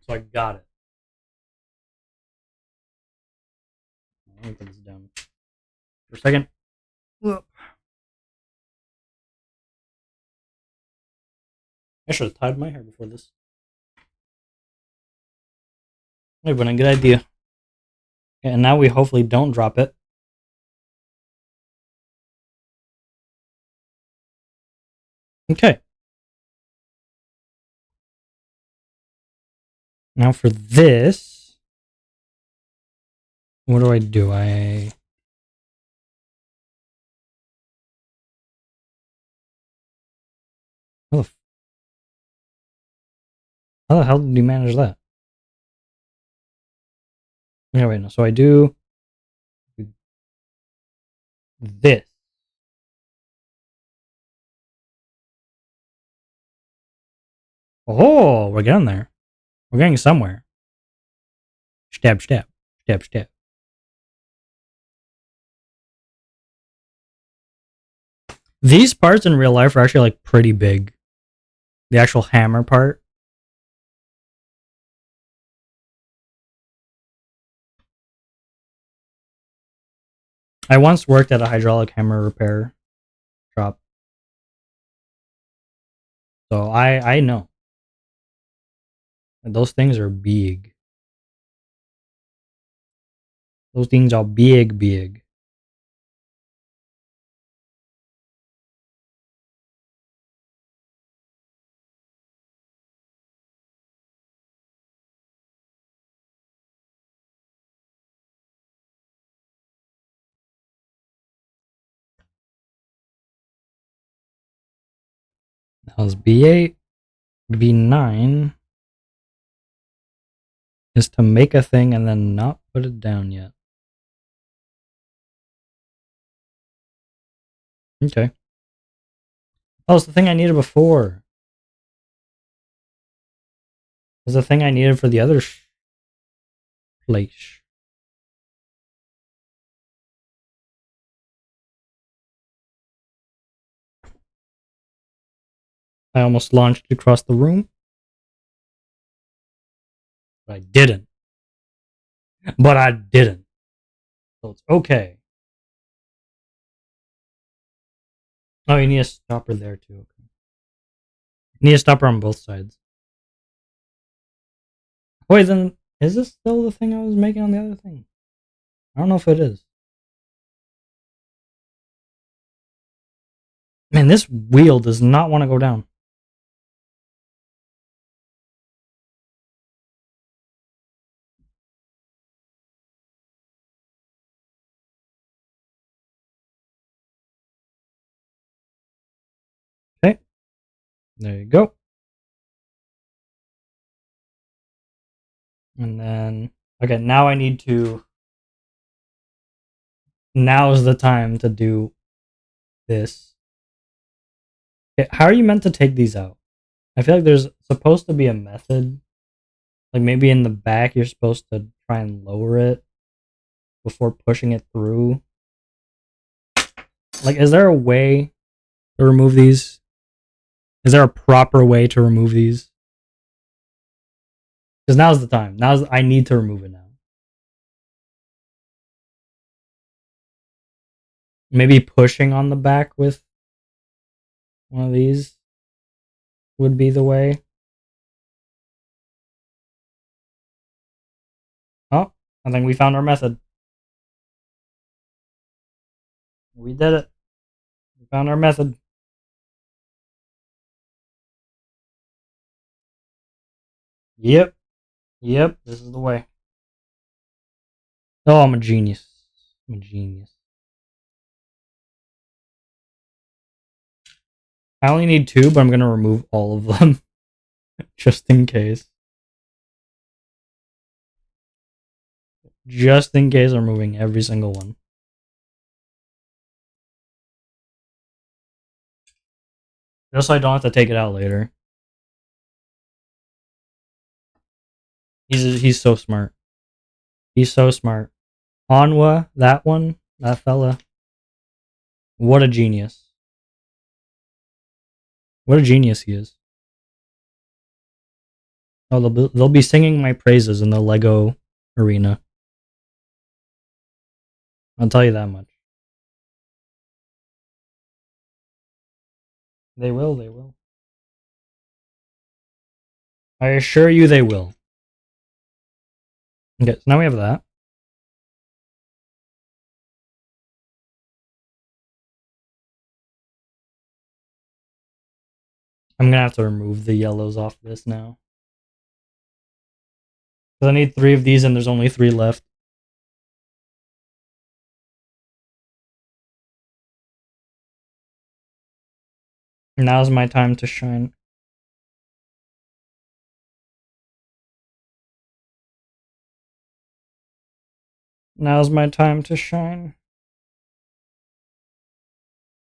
So I got it. Let me put this down for a second. Whoop. I should have tied my hair before this. Would have been a good idea. Okay, and now we hopefully don't drop it. Okay. Now for this, what do? How the, how the hell did you manage that? Yeah, wait, no. So I do this. Oh, we're getting there. We're getting somewhere. Stab, stab, stab, stab. These parts in real life are actually like pretty big. The actual hammer part. I once worked at a hydraulic hammer repair shop. So I know. And those things are big. Those things are big, big. That was B8. B9 is to make a thing and then not put it down yet. Okay. Oh, it's the thing I needed before. It's the thing I needed for the other place. I almost launched across the room. But I didn't. But I didn't. So it's okay. Oh, you need a stopper there too. Okay. You need a stopper on both sides. Wait, then is this still the thing I was making on the other thing? I don't know if it is. Man, this wheel does not want to go down. Okay. There you go. And then, okay, now I need to. Now is the time to do this. Okay, how are you meant to take these out? I feel like there's supposed to be a method. Like maybe in the back, you're supposed to try and lower it before pushing it through. Like, is there a way to remove these? Is there a proper way to remove these? Because now's the time. I need to remove it now. Maybe pushing on the back with one of these would be the way. Oh, I think we found our method. We did it. We found our method. Yep. Yep, this is the way. Oh, I'm a genius. I'm a genius. I only need two, but I'm going to remove all of them. Just in case. Just in case I'm removing every single one. Just so I don't have to take it out later. He's so smart. He's so smart. Onwa, that one, that fella. What a genius. What a genius he is. Oh, they'll be singing my praises in the Lego arena. I'll tell you that much. They will, they will. I assure you they will. Okay, so now we have that. I'm gonna have to remove the yellows off this now. Because I need 3 of these and there's only 3 left. Now's my time to shine. Now's my time to shine.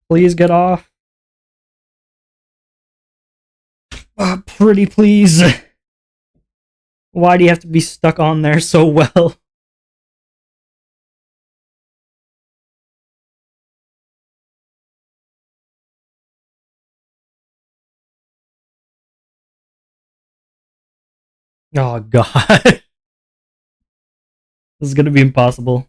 Please get off. Pretty please. Why do you have to be stuck on there so well? Oh god. This is gonna be impossible.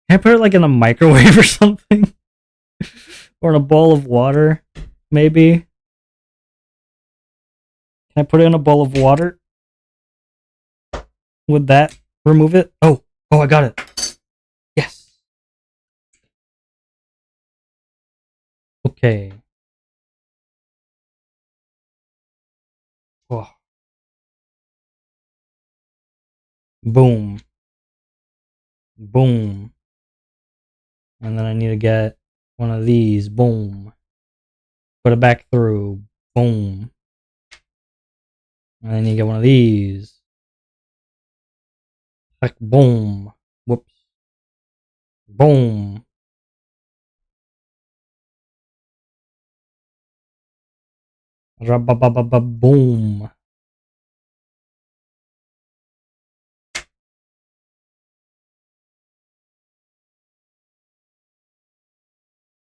Can I put it like in a microwave or something? Or in a bowl of water? Maybe? Can I put it in a bowl of water? Would that remove it? Oh, I got it. Yes. Okay. Oh. Boom. Boom. And then I need to get one of these. Boom. Put it back through. Boom. And then you get one of these. Like boom. Whoops. Boom. Boom.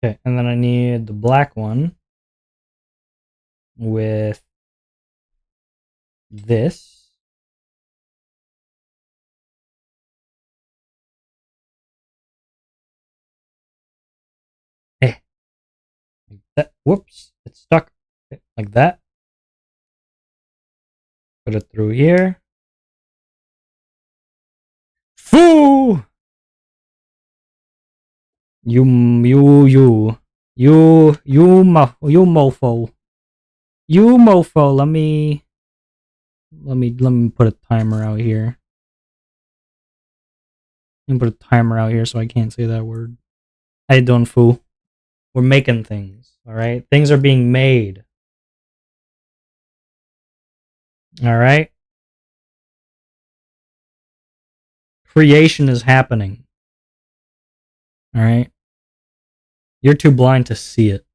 Okay, and then I need the black one with this. Eh. Like that. Whoops. It's stuck. Okay, like that. Put it through here. Foo! You mofo. You mofo. Let me put a timer out here. Let me put a timer out here so I can't say that word. How you doing, fool? We're making things, alright? Things are being made. Alright? Creation is happening. Alright? You're too blind to see it.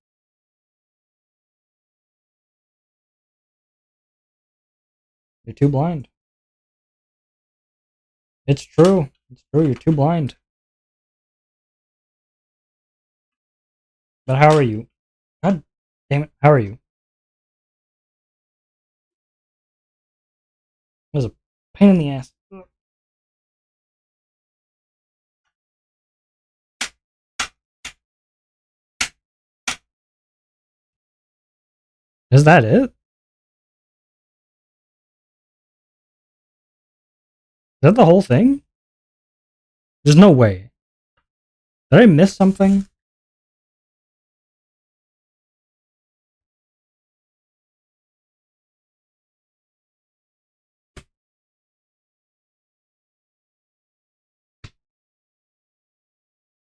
You're too blind. It's true. It's true. You're too blind. But how are you? God damn it. How are you? It was a pain in the ass. Is that it? Is that the whole thing? There's no way. Did I miss something?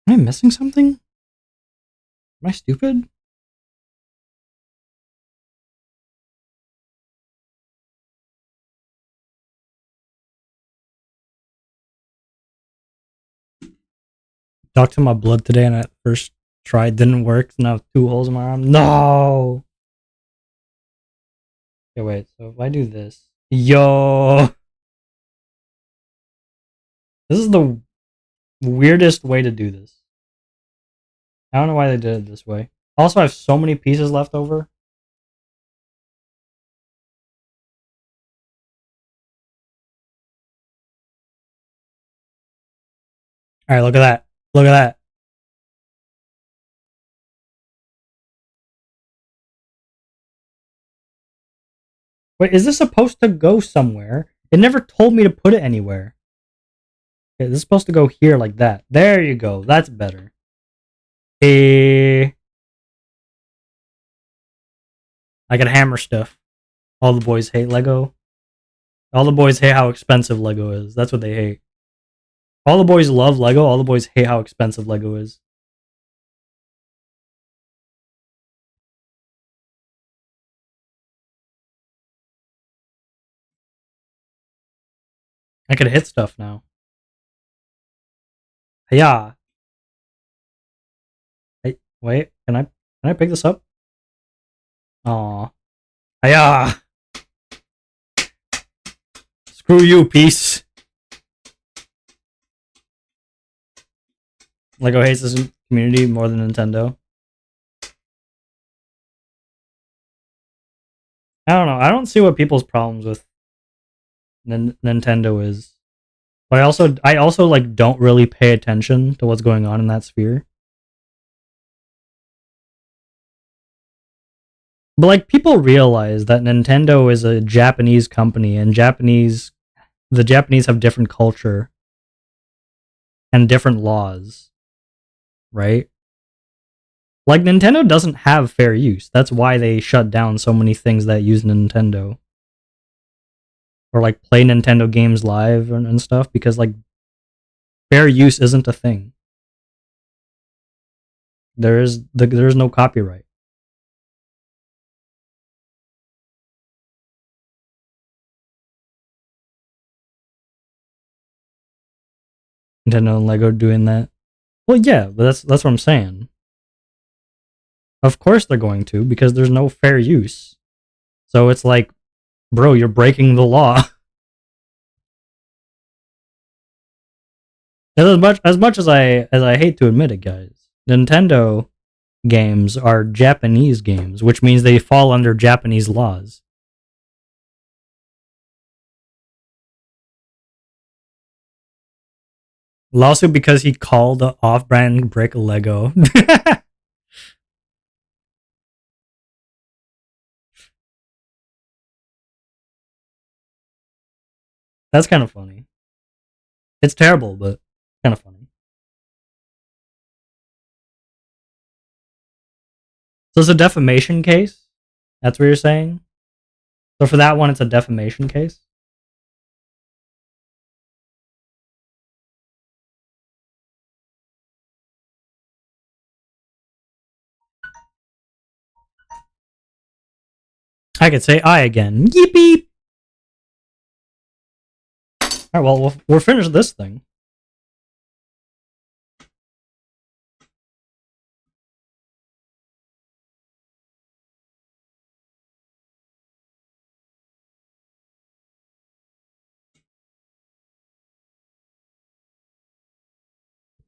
Am I missing something? Am I stupid? Talked to my blood today and at first tried didn't work. Now I have 2 holes in my arm. No! Okay, wait. So if I do this. Yo! This is the weirdest way to do this. I don't know why they did it this way. Also, I have so many pieces left over. Alright, look at that. Look at that. Wait, is this supposed to go somewhere? It never told me to put it anywhere. Okay, this is supposed to go here like that. There you go. That's better. I can hammer stuff. All the boys hate Lego. All the boys hate how expensive Lego is. That's what they hate. All the boys love Lego. All the boys hate how expensive Lego is. I could hit stuff now. Yeah. Hey, wait, can I pick this up? Aw. Yeah. Screw you, peace. Lego hates this community more than Nintendo. I don't know. I don't see what people's problems with Nintendo is. But I also like don't really pay attention to what's going on in that sphere. But like people realize that Nintendo is a Japanese company and the Japanese have different culture and different laws, right? Like Nintendo doesn't have fair use. That's why they shut down so many things that use Nintendo. Or like play Nintendo games live and stuff because like fair use isn't a thing. There's no copyright. Nintendo and Lego doing that. Well, yeah, but that's what I'm saying. Of course they're going to because there's no fair use. So it's like, bro, you're breaking the law. As much as I hate to admit it, guys, Nintendo games are Japanese games, which means they fall under Japanese laws. Lawsuit because he called the off-brand brick Lego. That's kind of funny. It's terrible, but kind of funny. So it's a defamation case? That's what you're saying? So for that one, it's a defamation case? I could say I again. Yippee! Alright, well, we're finished this thing.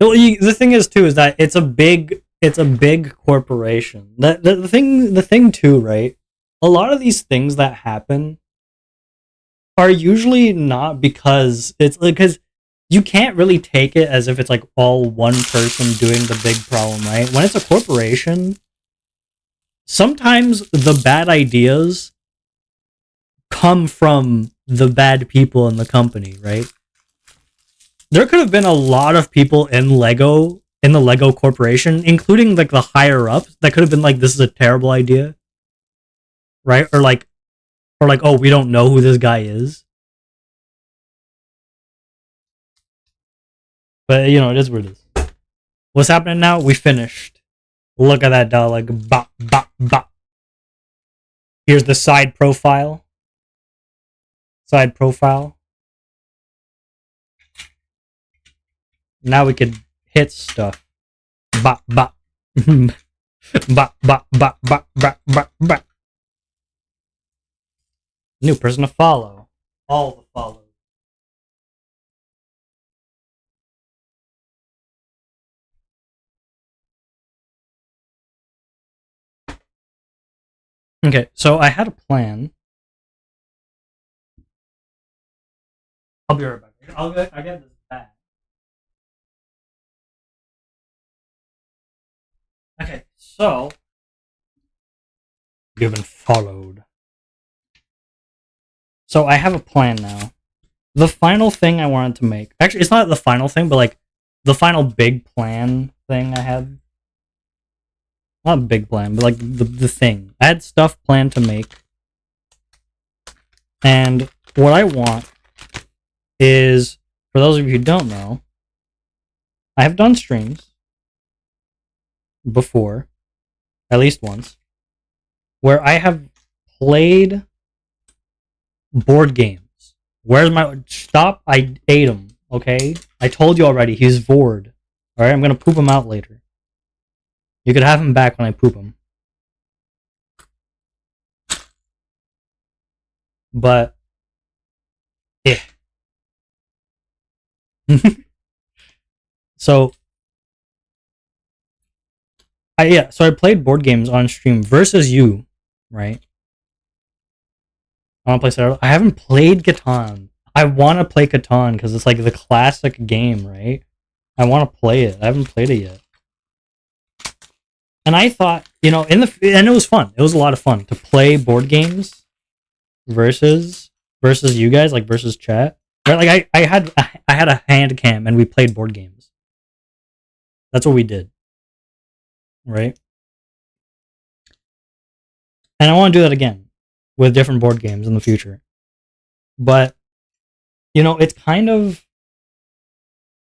Well, the thing is too is that it's a big corporation. The thing too, right? A lot of these things that happen are usually not because it's because you can't really take it as if it's like all one person doing the big problem, right? When it's a corporation, sometimes the bad ideas come from the bad people in the company, right? There could have been a lot of people in the Lego Corporation, including like the higher ups, that could have been like, "This is a terrible idea," right? Or like, "Oh, we don't know who this guy is." But it is what it is. What's happening now? We finished. Look at that dog, like bop bop bop. Here's the side profile. Side profile. Now we could hit stuff. Bop bop. Bop bop bop bop bop bop bop. New person to follow. All the follows. Okay, so I had a plan. I'll be right back. I get this back. Okay, so you've been followed. So I have a plan now. The final thing I wanted to make. Actually, it's not the final thing, but like the final big plan thing I had. Not a big plan, but like the thing. I had stuff planned to make. And what I want is, for those of you who don't know, I have done streams before, at least once, where I have played board games. Where's my stop? I ate him. Okay, I told you already. He's vored. All right, I'm gonna poop him out later. You could have him back when I poop him. But yeah. So so I played board games on stream versus you, right? I want to play Star. I haven't played Catan. I want to play Catan because it's like the classic game, right? I want to play it. I haven't played it yet. And I thought, and it was fun. It was a lot of fun to play board games versus you guys, like versus chat. Right? Like I had a hand cam and we played board games. That's what we did. Right? And I want to do that again with different board games in the future. But it's kind of,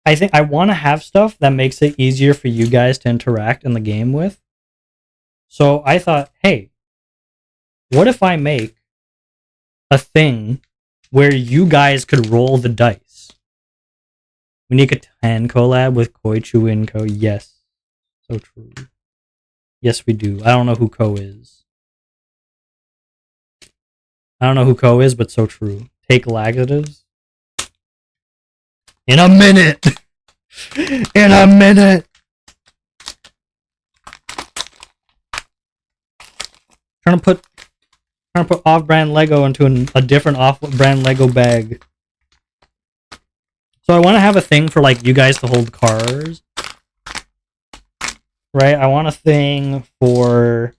I think I want to have stuff that makes it easier for you guys to interact in the game with. So I thought, hey, what if I make a thing where you guys could roll the dice? We need a Catan collab with Koichu and Ko. Yes. So true. Yes, we do. I don't know who Ko is. But so true. Take laxatives. In a minute! In a minute! Trying to put off-brand Lego into a different off-brand Lego bag. So I want to have a thing for like you guys to hold cars. Right? I want a thing for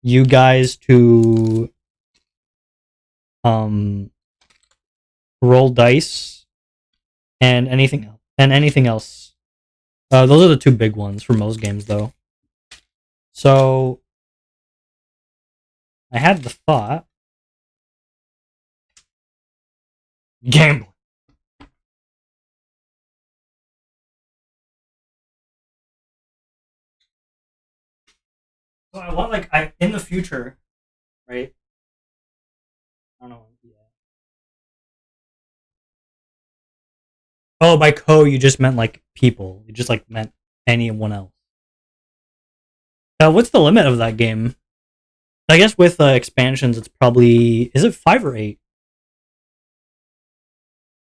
you guys to roll dice and anything else. Those are the two big ones for most games though. So I had the thought gambling. So I want in the future, right? I don't know. Yeah. Oh, by co you just meant like people. You just like meant anyone else. What's the limit of that game? I guess with expansions, it's probably, is it 5 or 8?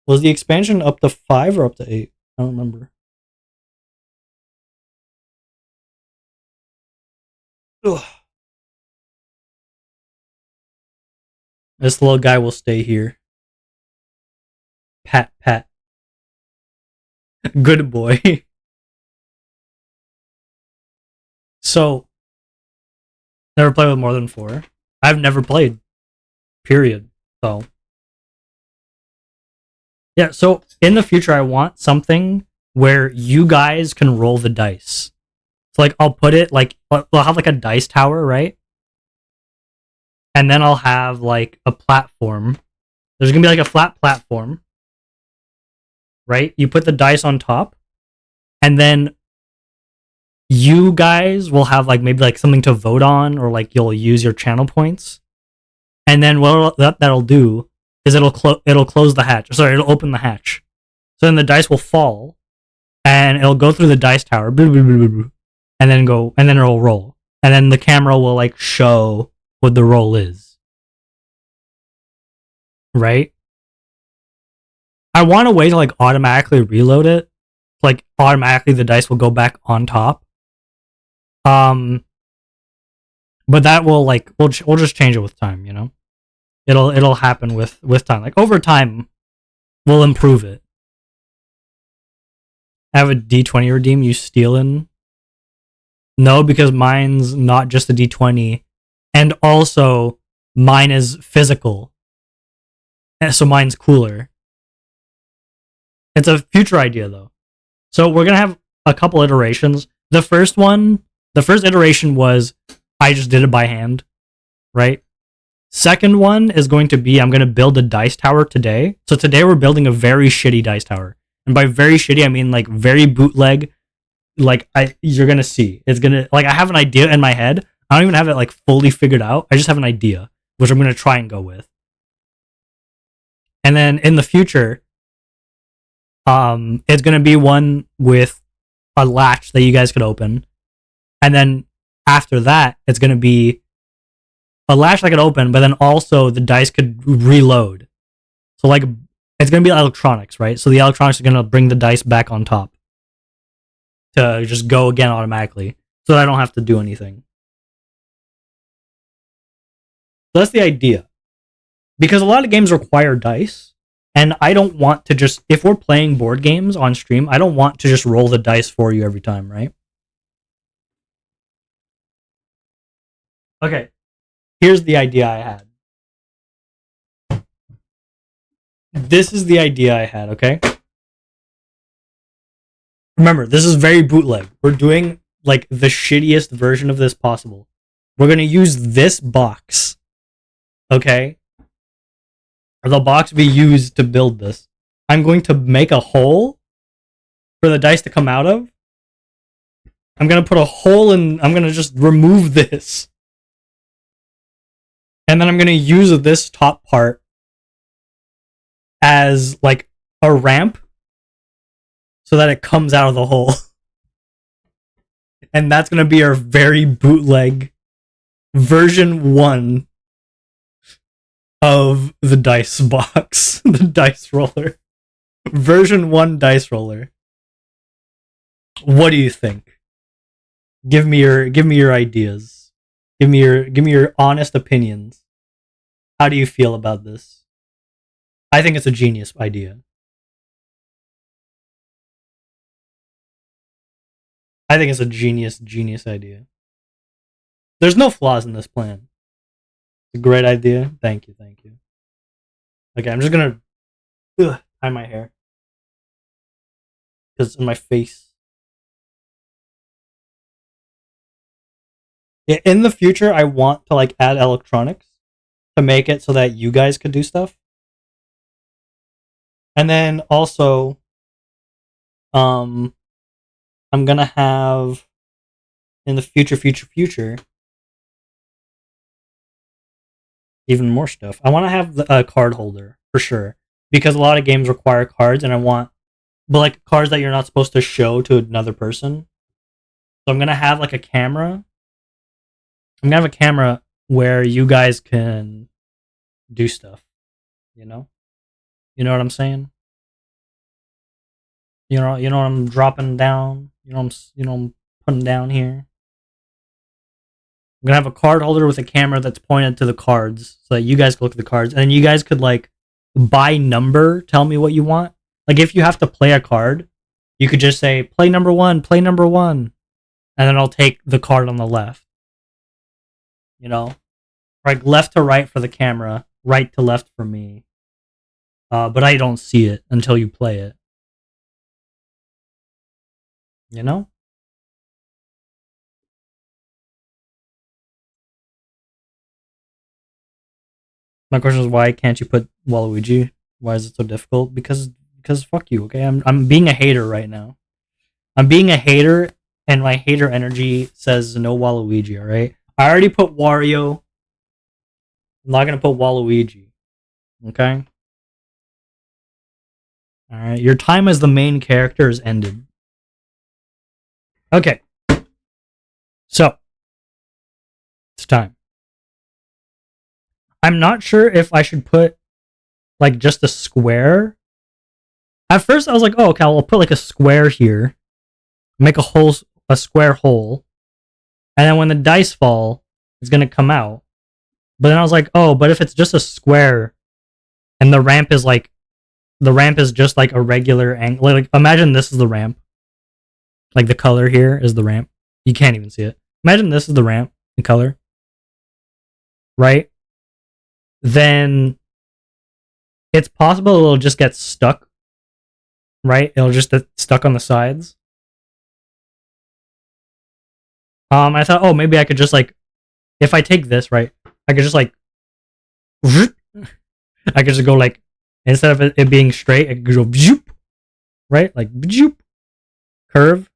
Was the expansion up to 5 or up to 8? I don't remember. Ugh. This little guy will stay here. Pat, pat. Good boy. So, never played with more than 4. I've never played. Period. So, yeah, so in the future, I want something where you guys can roll the dice. So, like, I'll put it, like, I'll have, like, a dice tower, right? And then I'll have, like, a platform. There's gonna be, like, a flat platform. Right? You put the dice on top. And then you guys will have, like, maybe, like, something to vote on. Or, like, you'll use your channel points. And then what that'll do is it'll close the hatch. Sorry, it'll open the hatch. So then the dice will fall. And it'll go through the dice tower. And then it'll roll. And then the camera will, like, show what the roll is. Right? I want a way to, like, automatically reload it. Like, automatically the dice will go back on top. But that will, like, we'll just change it with time, you know? It'll happen with time. Like, over time, we'll improve it. I have a D20 redeem, you stealing? No, because mine's not just a D20. And also, mine is physical. And so mine's cooler. It's a future idea, though. So we're going to have a couple iterations. The first iteration was, I just did it by hand, right? Second one is going to be, I'm going to build a dice tower today. So today we're building a very shitty dice tower. And by very shitty, I mean, like, very bootleg. Like, you're going to see. It's going to, like, I have an idea in my head. I don't even have it, like, fully figured out. I just have an idea, which I'm going to try and go with. And then in the future, it's gonna be one with a latch that you guys could open. And then after that, it's gonna be a latch that could open, but then also the dice could reload. So like it's gonna be electronics, right? So the electronics are gonna bring the dice back on top to just go again automatically, so that I don't have to do anything. So that's the idea. Because a lot of games require dice, and I don't want to just, if we're playing board games on stream, I don't want to just roll the dice for you every time, right? Okay, here's the idea I had. This is the idea I had, okay? Remember, this is very bootleg. We're doing like the shittiest version of this possible. We're gonna use this box, okay? Or the box we used to build this. I'm going to make a hole for the dice to come out of. I'm gonna put a hole in. I'm gonna just remove this, and then I'm gonna use this top part as like a ramp so that it comes out of the hole. And that's gonna be our very bootleg version 1 of the dice box. The dice roller. Version 1 dice roller. What do you think? Give me your ideas. Give me your honest opinions. How do you feel about this? I think it's a genius idea. I think it's a genius idea. There's no flaws in this plan. It's a great idea. Thank you. Okay, I'm just gonna tie my hair because in my face. Yeah, in the future, I want to like add electronics to make it so that you guys could do stuff, and then also, I'm gonna have in the future even more stuff. I want to have a card holder for sure because a lot of games require cards, and I want, but like cards that you're not supposed to show to another person. So I'm gonna have like a camera. I'm gonna have a camera where you guys can do stuff. You know what I'm saying. You know what I'm dropping down. I'm putting down here. I'm gonna have a card holder with a camera that's pointed to the cards so that you guys can look at the cards, and then you guys could like by number tell me what you want. Like if you have to play a card, you could just say play number 1, and then I'll take the card on the left. You know, like left to right for the camera, right to left for me. But I don't see it until you play it. You know? My question is why can't you put Waluigi? Why is it so difficult? Because fuck you, okay? I'm being a hater right now. I'm being a hater, and my hater energy says no Waluigi, alright? I already put Wario. I'm not gonna put Waluigi. Okay? Alright, your time as the main character is ended. Okay. So, it's time. I'm not sure if I should put like just a square. At first I was like, oh, okay, I'll put like a square here. Make a square hole. And then when the dice fall, it's gonna come out. But then I was like, oh, but if it's just a square and the ramp is just like a regular angle. Like imagine this is the ramp. Like the color here is the ramp. You can't even see it. Imagine this is the ramp in color. Right? Then it's possible it'll just get stuck. Right? It'll just get stuck on the sides. I thought, oh, maybe I could just like, if I take this, right, I could just like, I could just go like, instead of it being straight, it could go, right? Like, curve,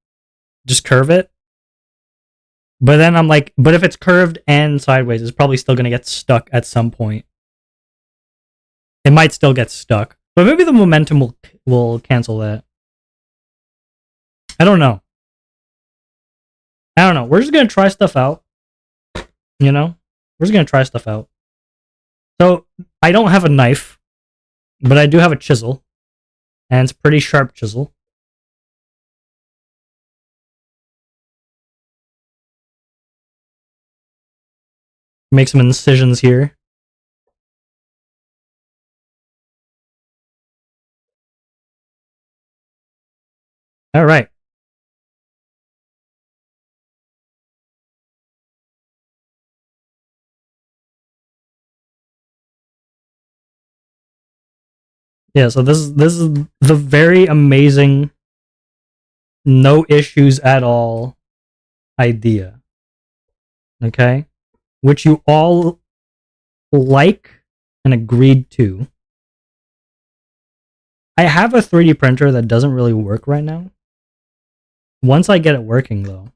just curve it. But then I'm like, but if it's curved and sideways, it's probably still going to get stuck at some point. It might still get stuck, but maybe the momentum will cancel that. I don't know. We're just gonna try stuff out. You know, we're just gonna try stuff out. So I don't have a knife, but I do have a chisel, and it's a pretty sharp chisel. Make some incisions here. All right. Yeah, so this is the very amazing, no issues at all idea. Okay? Which you all like and agreed to. I have a 3D printer that doesn't really work right now. Once I get it working though,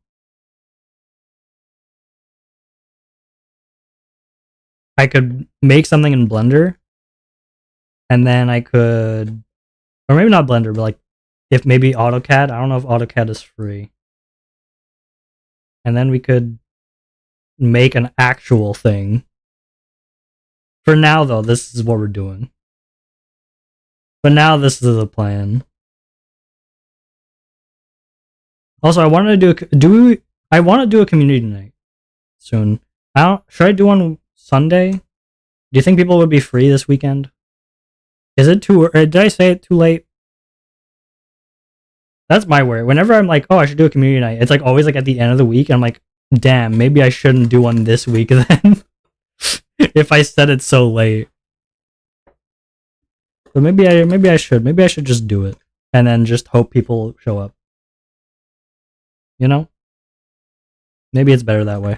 I could make something in Blender, and then I could, or maybe not Blender, but like if maybe AutoCAD. I don't know if AutoCAD is free. And then we could make an actual thing. For now though, this is what we're doing. But now this is the plan. Also, I wanted to I want to do a community night soon. Should I do one Sunday? Do you think people would be free this weekend? Is it too? Or did I say it too late? That's my worry. Whenever I'm like, oh, I should do a community night, it's like always like at the end of the week. And I'm like, damn, maybe I shouldn't do one this week then. If I said it so late. But maybe I should. Maybe I should just do it and then just hope people show up. You know? Maybe it's better that way.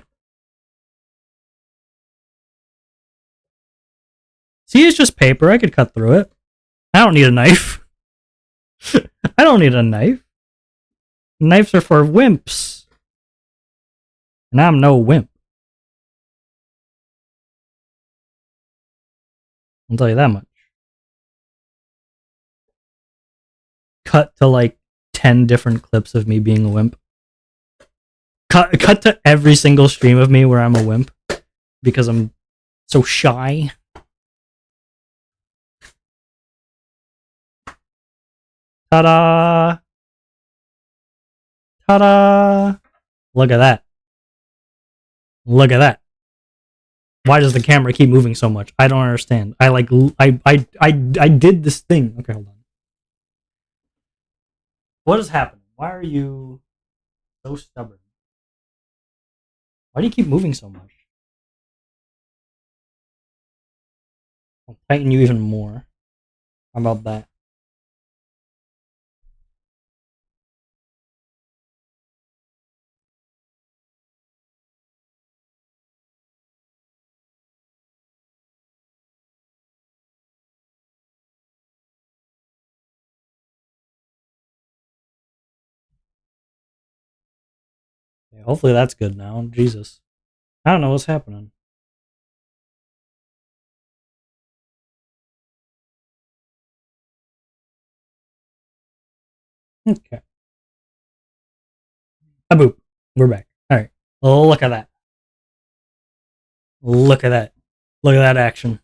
See, it's just paper. I could cut through it. I don't need a knife. I don't need a knife. Knives are for wimps. And I'm no wimp. I'll tell you that much. Cut to like 10 different clips of me being a wimp. Cut to every single stream of me where I'm a wimp. Because I'm so shy. Ta-da! Ta-da! Look at that. Look at that. Why does the camera keep moving so much? I don't understand. I did this thing. Okay, hold on. What is happening? Why are you so stubborn? Why do you keep moving so much? I'll tighten you even more. How about that? Yeah, hopefully that's good now. Jesus. I don't know what's happening. Okay. A boop. We're back. Alright. Look at that. Look at that. Look at that action.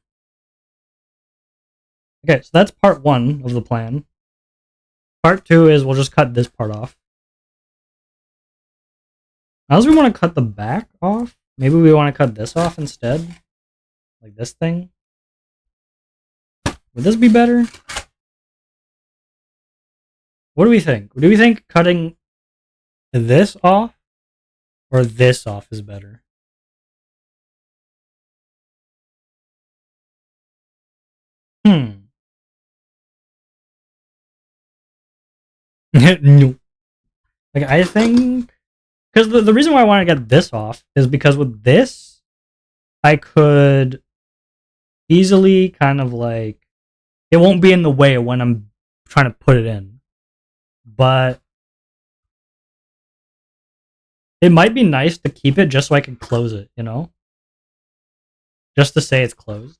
Okay, so that's part 1 of the plan. Part 2 is we'll just cut this part off. Unless we want to cut the back off. Maybe we want to cut this off instead. Like this thing. Would this be better? What do we think? Do we think cutting this off or this off is better? No. Like, I think... Because the reason why I want to get this off is because with this, I could easily kind of like... It won't be in the way when I'm trying to put it in. But... It might be nice to keep it just so I can close it, you know? Just to say it's closed.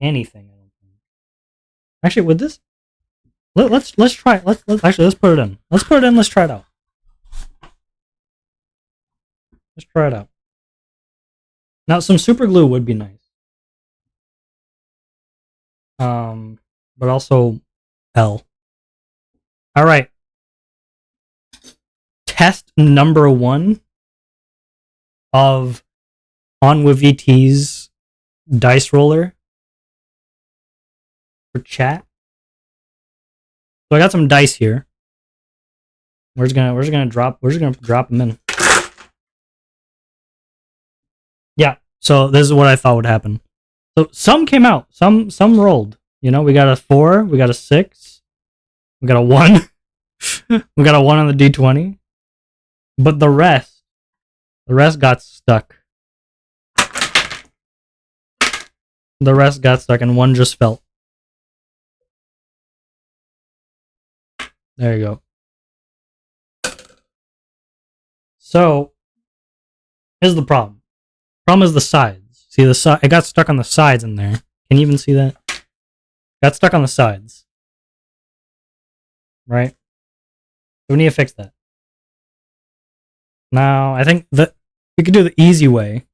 anything. I don't think. Actually, with this, let's try it. Let's put it in. Let's put it in. Let's try it out. Let's try it out. Now, some super glue would be nice. But also L. All right. Test number 1 of OnwaVT's dice roller for chat. So I got some dice here. We're just gonna drop them in. Yeah. So this is what I thought would happen. So some came out. Some rolled. You know, we got a 4, we got a 6, we got a 1, we got a 1 on the D20. But the rest got stuck. The rest got stuck, and one just fell. There you go. So, here's the problem. Problem is the sides. See the side? It got stuck on the sides in there. Can you even see that? Got stuck on the sides. Right? So we need to fix that. Now, I think that we could do the easy way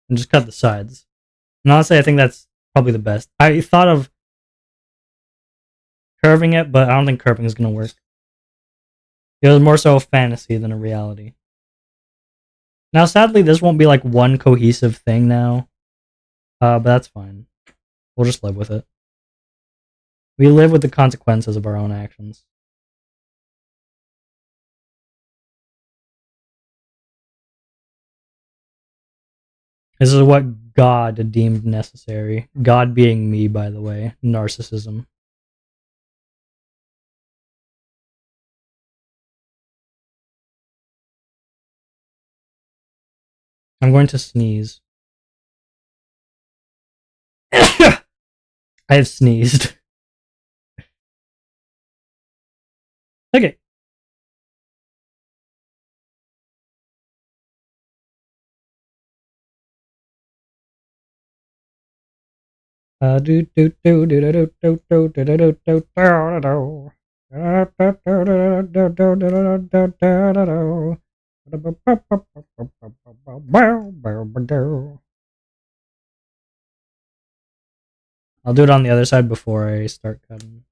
and just cut the sides. And honestly, I think that's probably the best. I thought of curving it, but I don't think curving is going to work. It was more so a fantasy than a reality. Now, sadly, this won't be like one cohesive thing now. But that's fine. We'll just live with it. We live with the consequences of our own actions. This is what God deemed necessary. God being me, by the way. Narcissism. I'm going to sneeze. I have sneezed. Okay. I'll do it on the other side before I start cutting.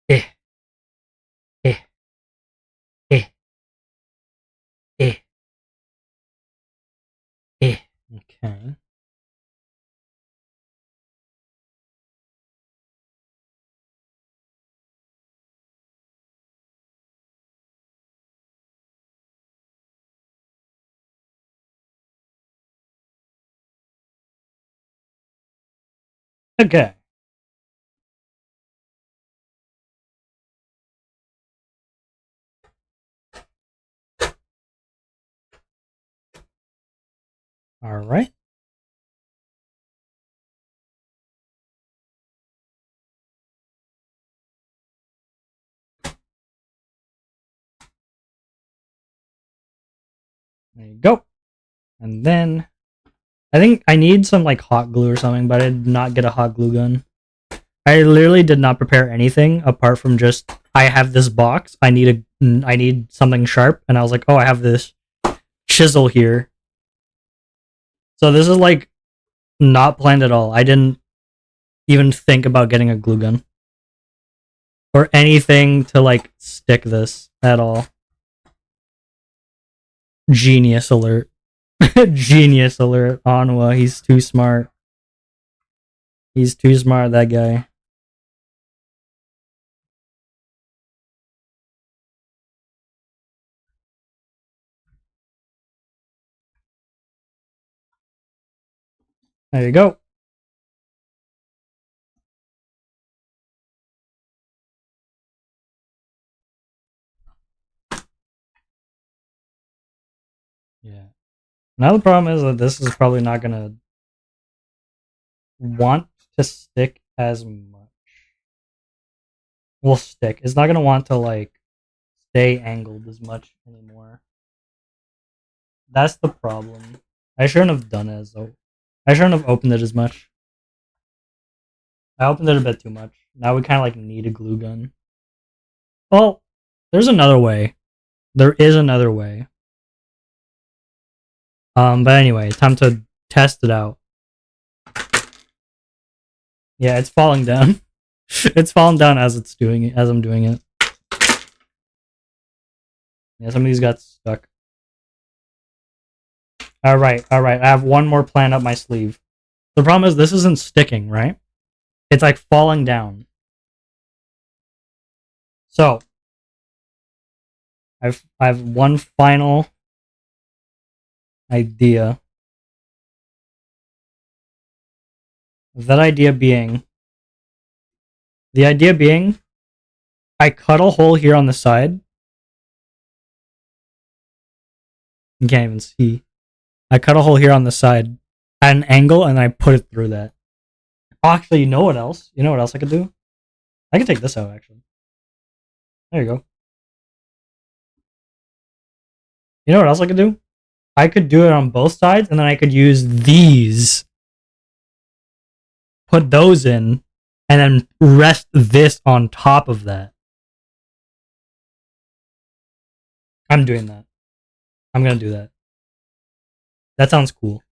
Eh. Eh. Eh. Eh. Eh. Okay. Okay. All right. There you go. And then I think I need some like hot glue or something, but I did not get a hot glue gun. I literally did not prepare anything apart from just I have this box. I need something sharp, and I was like, oh, I have this chisel here. So this is like not planned at all. I didn't even think about getting a glue gun or anything to like stick this at all. Genius alert. Genius alert. Onwa, he's too smart. He's too smart, that guy. There you go. Yeah. Now the problem is that this is probably not gonna want to stick as much. will stick. It's not gonna want to like stay angled as much anymore. That's the problem. I shouldn't have done it as though. I shouldn't have opened it as much. I opened it a bit too much. Now we kind of like need a glue gun. Well, there's another way. There is another way. But anyway, time to test it out. Yeah, it's falling down. It's falling down as it's doing it, as I'm doing it. Yeah, some of these got stuck. Alright. I have one more plan up my sleeve. The problem is this isn't sticking, right? It's like falling down. So I've one final idea. That idea being I cut a hole here on the side. You can't even see. I cut a hole here on the side at an angle and I put it through that. Oh, actually, you know what else? You know what else I could do? I could take this out, actually. There you go. You know what else I could do? I could do it on both sides, and then I could use these, put those in, and then rest this on top of that. I'm doing that. I'm gonna do that. That sounds cool.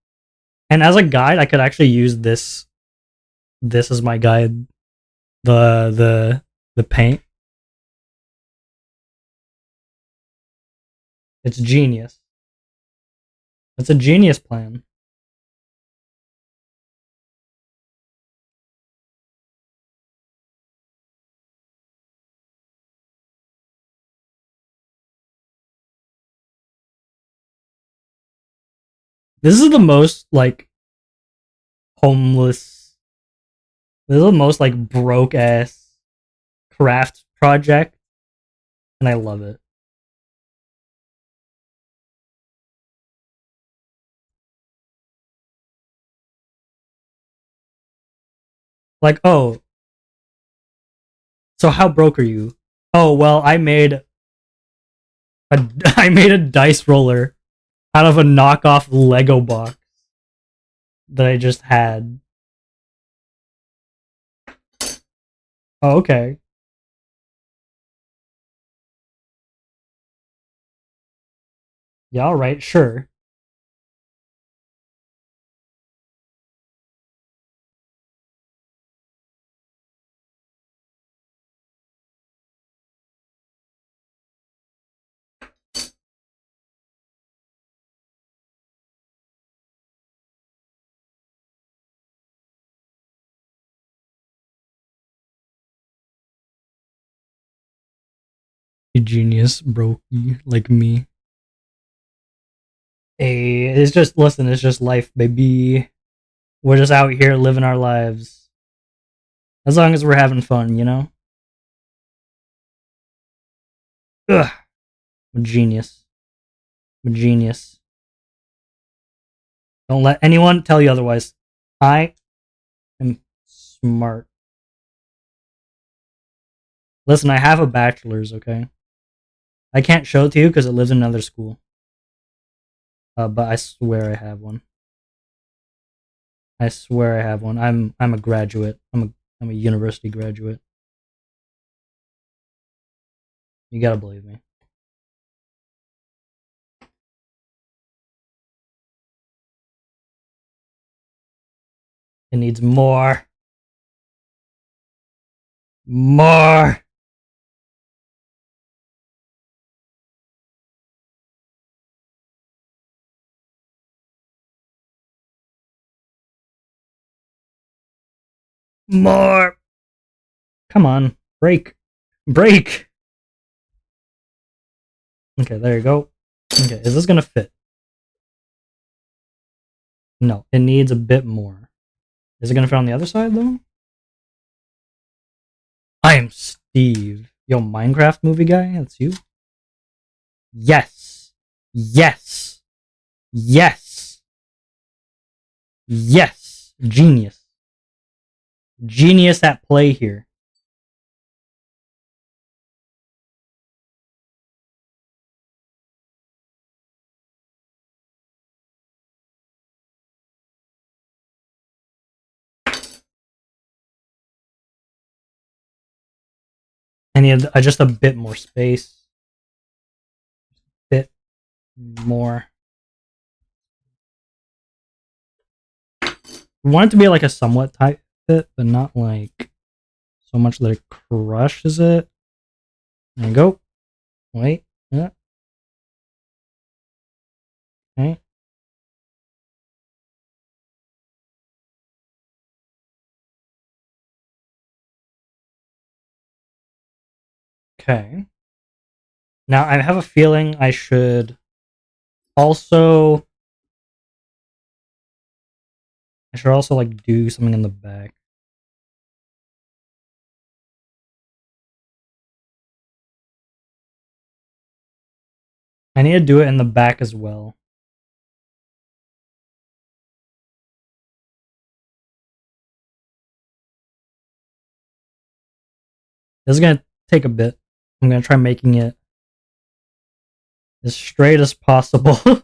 And as a guide, I could actually use this. This is my guide. The paint. It's genius. It's a genius plan. This is the most like homeless. This is the most like broke ass craft project, and I love it. Like, oh, so how broke are you? Oh well, I made a dice roller out of a knockoff Lego box that I just had. Oh, okay. Yeah, all right, sure. A genius brokey like me. Hey, it's just listen, it's just life, baby. We're just out here living our lives. As long as we're having fun, you know? Ugh. I'm a genius. I'm a genius. Don't let anyone tell you otherwise. I am smart. Listen, I have a bachelor's, okay? I can't show it to you because it lives in another school. But I swear I have one. I swear I have one. I'm a graduate. I'm a university graduate. You gotta believe me. It needs more. More. More. Come on. Break. Break. Okay, there you go. Okay, is this gonna fit? No, it needs a bit more. Is it gonna fit on the other side though? I am Steve. Yo, Minecraft movie guy? That's you? Yes. Yes. Yes. Yes. Genius. Genius at play here. need just a bit more space. Bit more. We want it to be like a somewhat tight fit, but not like so much that it crushes it. There you go. Wait. Yeah. Okay. Okay. Now I have a feeling I should also like do something in the back. I need to do it in the back as well. This is gonna take a bit. I'm gonna try making it as straight as possible. So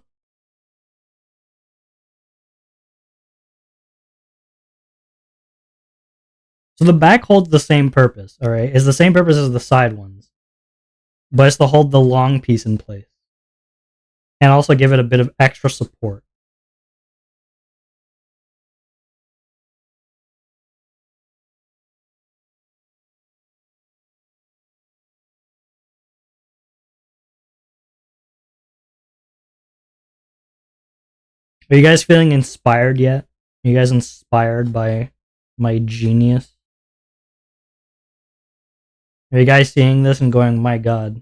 the back holds the same purpose, alright? It's the same purpose as the side ones. But it's to hold the long piece in place. And also give it a bit of extra support. Are you guys feeling inspired yet? Are you guys inspired by my genius? Are you guys seeing this and going, my god,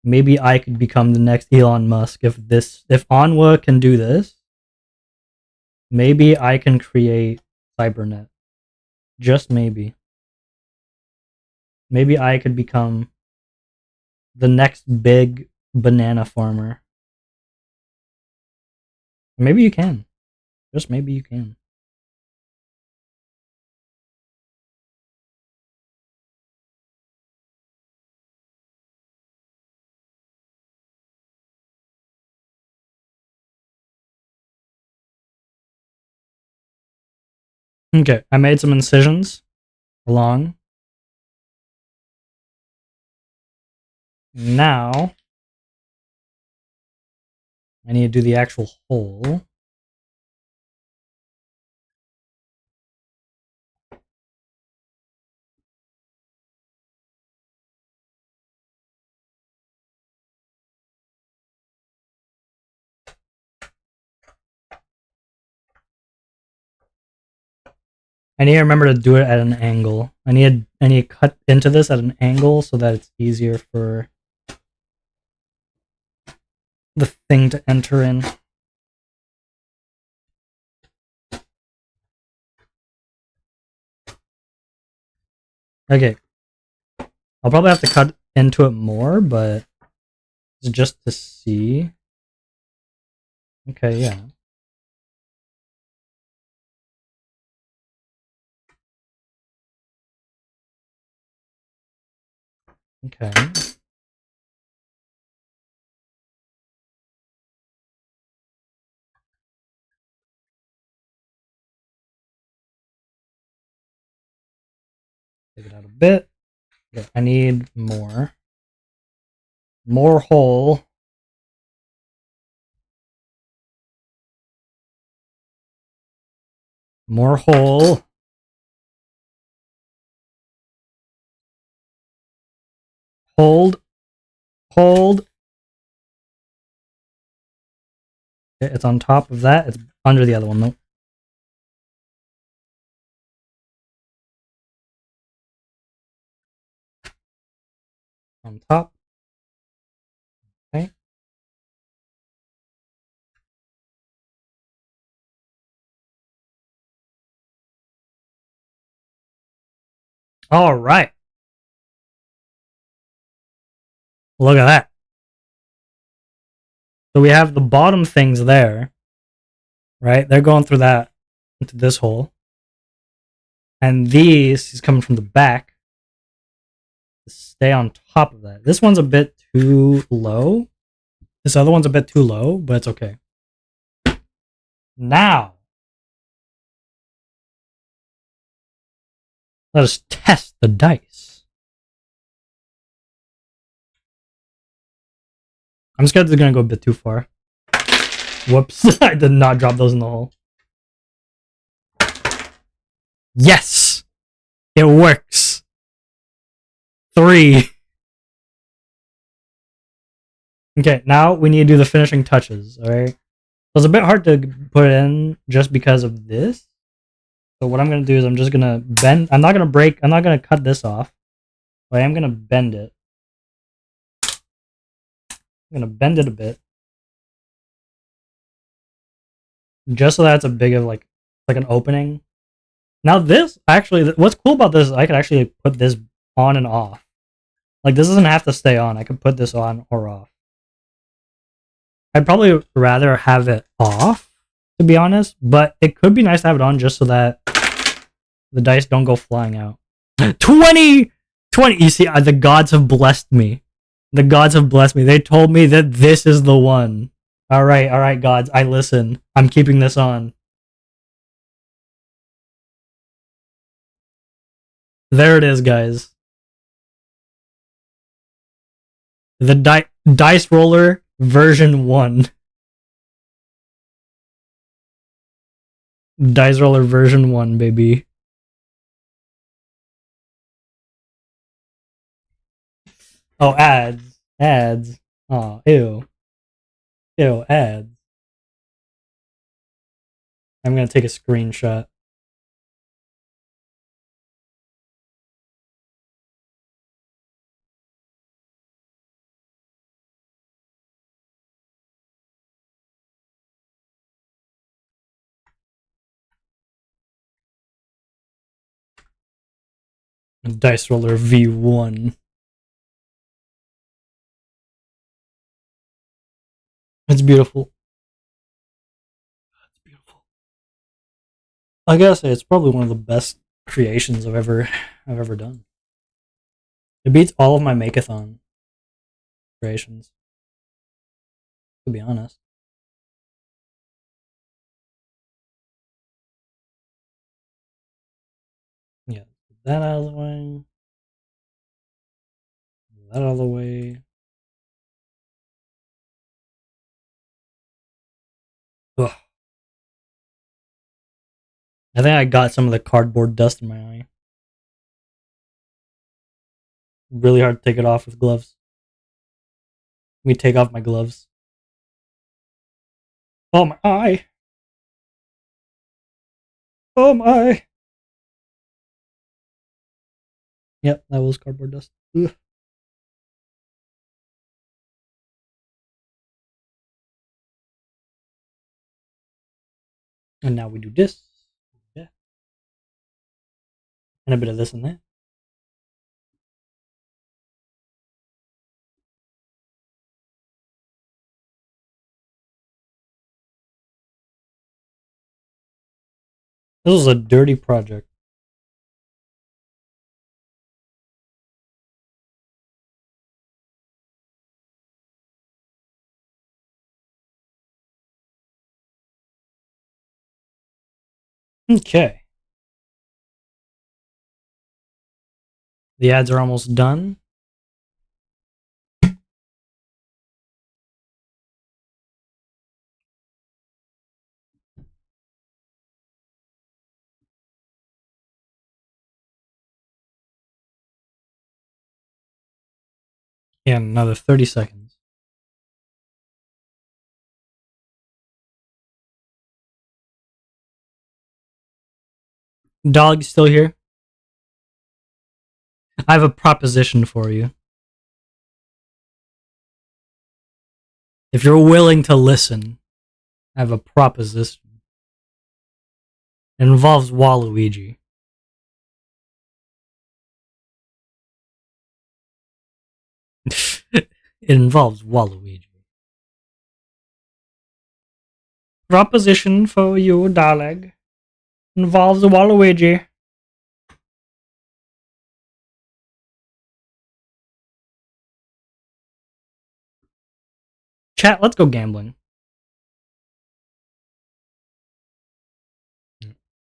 maybe I could become the next Elon Musk if Onwa can do this, maybe I can create Cybernet. Just maybe. Maybe I could become the next big banana farmer. Maybe you can. Just maybe you can. Okay, I made some incisions along. Now, I need to do the actual hole. I need to remember to do it at an angle. I need to cut into this at an angle so that it's easier for the thing to enter in. Okay. I'll probably have to cut into it more, but it's just to see. Okay, yeah. Okay. Take it out a bit. Okay, I need more. More hole. More hole. Hold. Hold. Okay, it's on top of that. It's under the other one, though. On top. Okay. All right. Look at that. So we have the bottom things there, right? They're going through that into this hole. And these is coming from the back to stay on top of that. This one's a bit too low. This other one's a bit too low, but it's okay. Now, let us test the dice. I'm scared they're gonna go a bit too far. Whoops. I did not drop those in the hole. Yes! It works. 3. Okay, now we need to do the finishing touches, alright? So it's a bit hard to put it in just because of this. So what I'm gonna do is I'm just gonna bend. I'm not gonna cut this off. But I am gonna bend it. I'm gonna bend it a bit. Just so that it's a big of like an opening. Now this, actually, what's cool about this is I could actually put this on and off. Like, this doesn't have to stay on. I could put this on or off. I'd probably rather have it off, to be honest. But it could be nice to have it on just so that the dice don't go flying out. 20! You see, the gods have blessed me. The gods have blessed me. They told me that this is the one. Alright, gods. I listen. I'm keeping this on. There it is, guys. The dice roller version 1. Dice roller version 1, baby. Oh, ads. Ads. Oh, ew. Ew, ads. I'm gonna take a screenshot. Dice roller V1. It's beautiful. It's beautiful. I gotta say, it's probably one of the best creations I've ever done. It beats all of my Makeathon creations, to be honest. Yeah, that out of the way. That out of the way. Ugh. I think I got some of the cardboard dust in my eye. Really hard to take it off with gloves. Let me take off my gloves. Oh, my eye. Oh, my. Yep, that was cardboard dust. Ugh. And now we do this. Yeah. And a bit of this and that. This was a dirty project. Okay. The ads are almost done. And another 30 seconds. Dog still here? I have a proposition for you. If you're willing to listen, I have a proposition. It involves Waluigi. It involves Waluigi. Proposition for you, darling. Involves Waluigi. Chat, let's go gambling.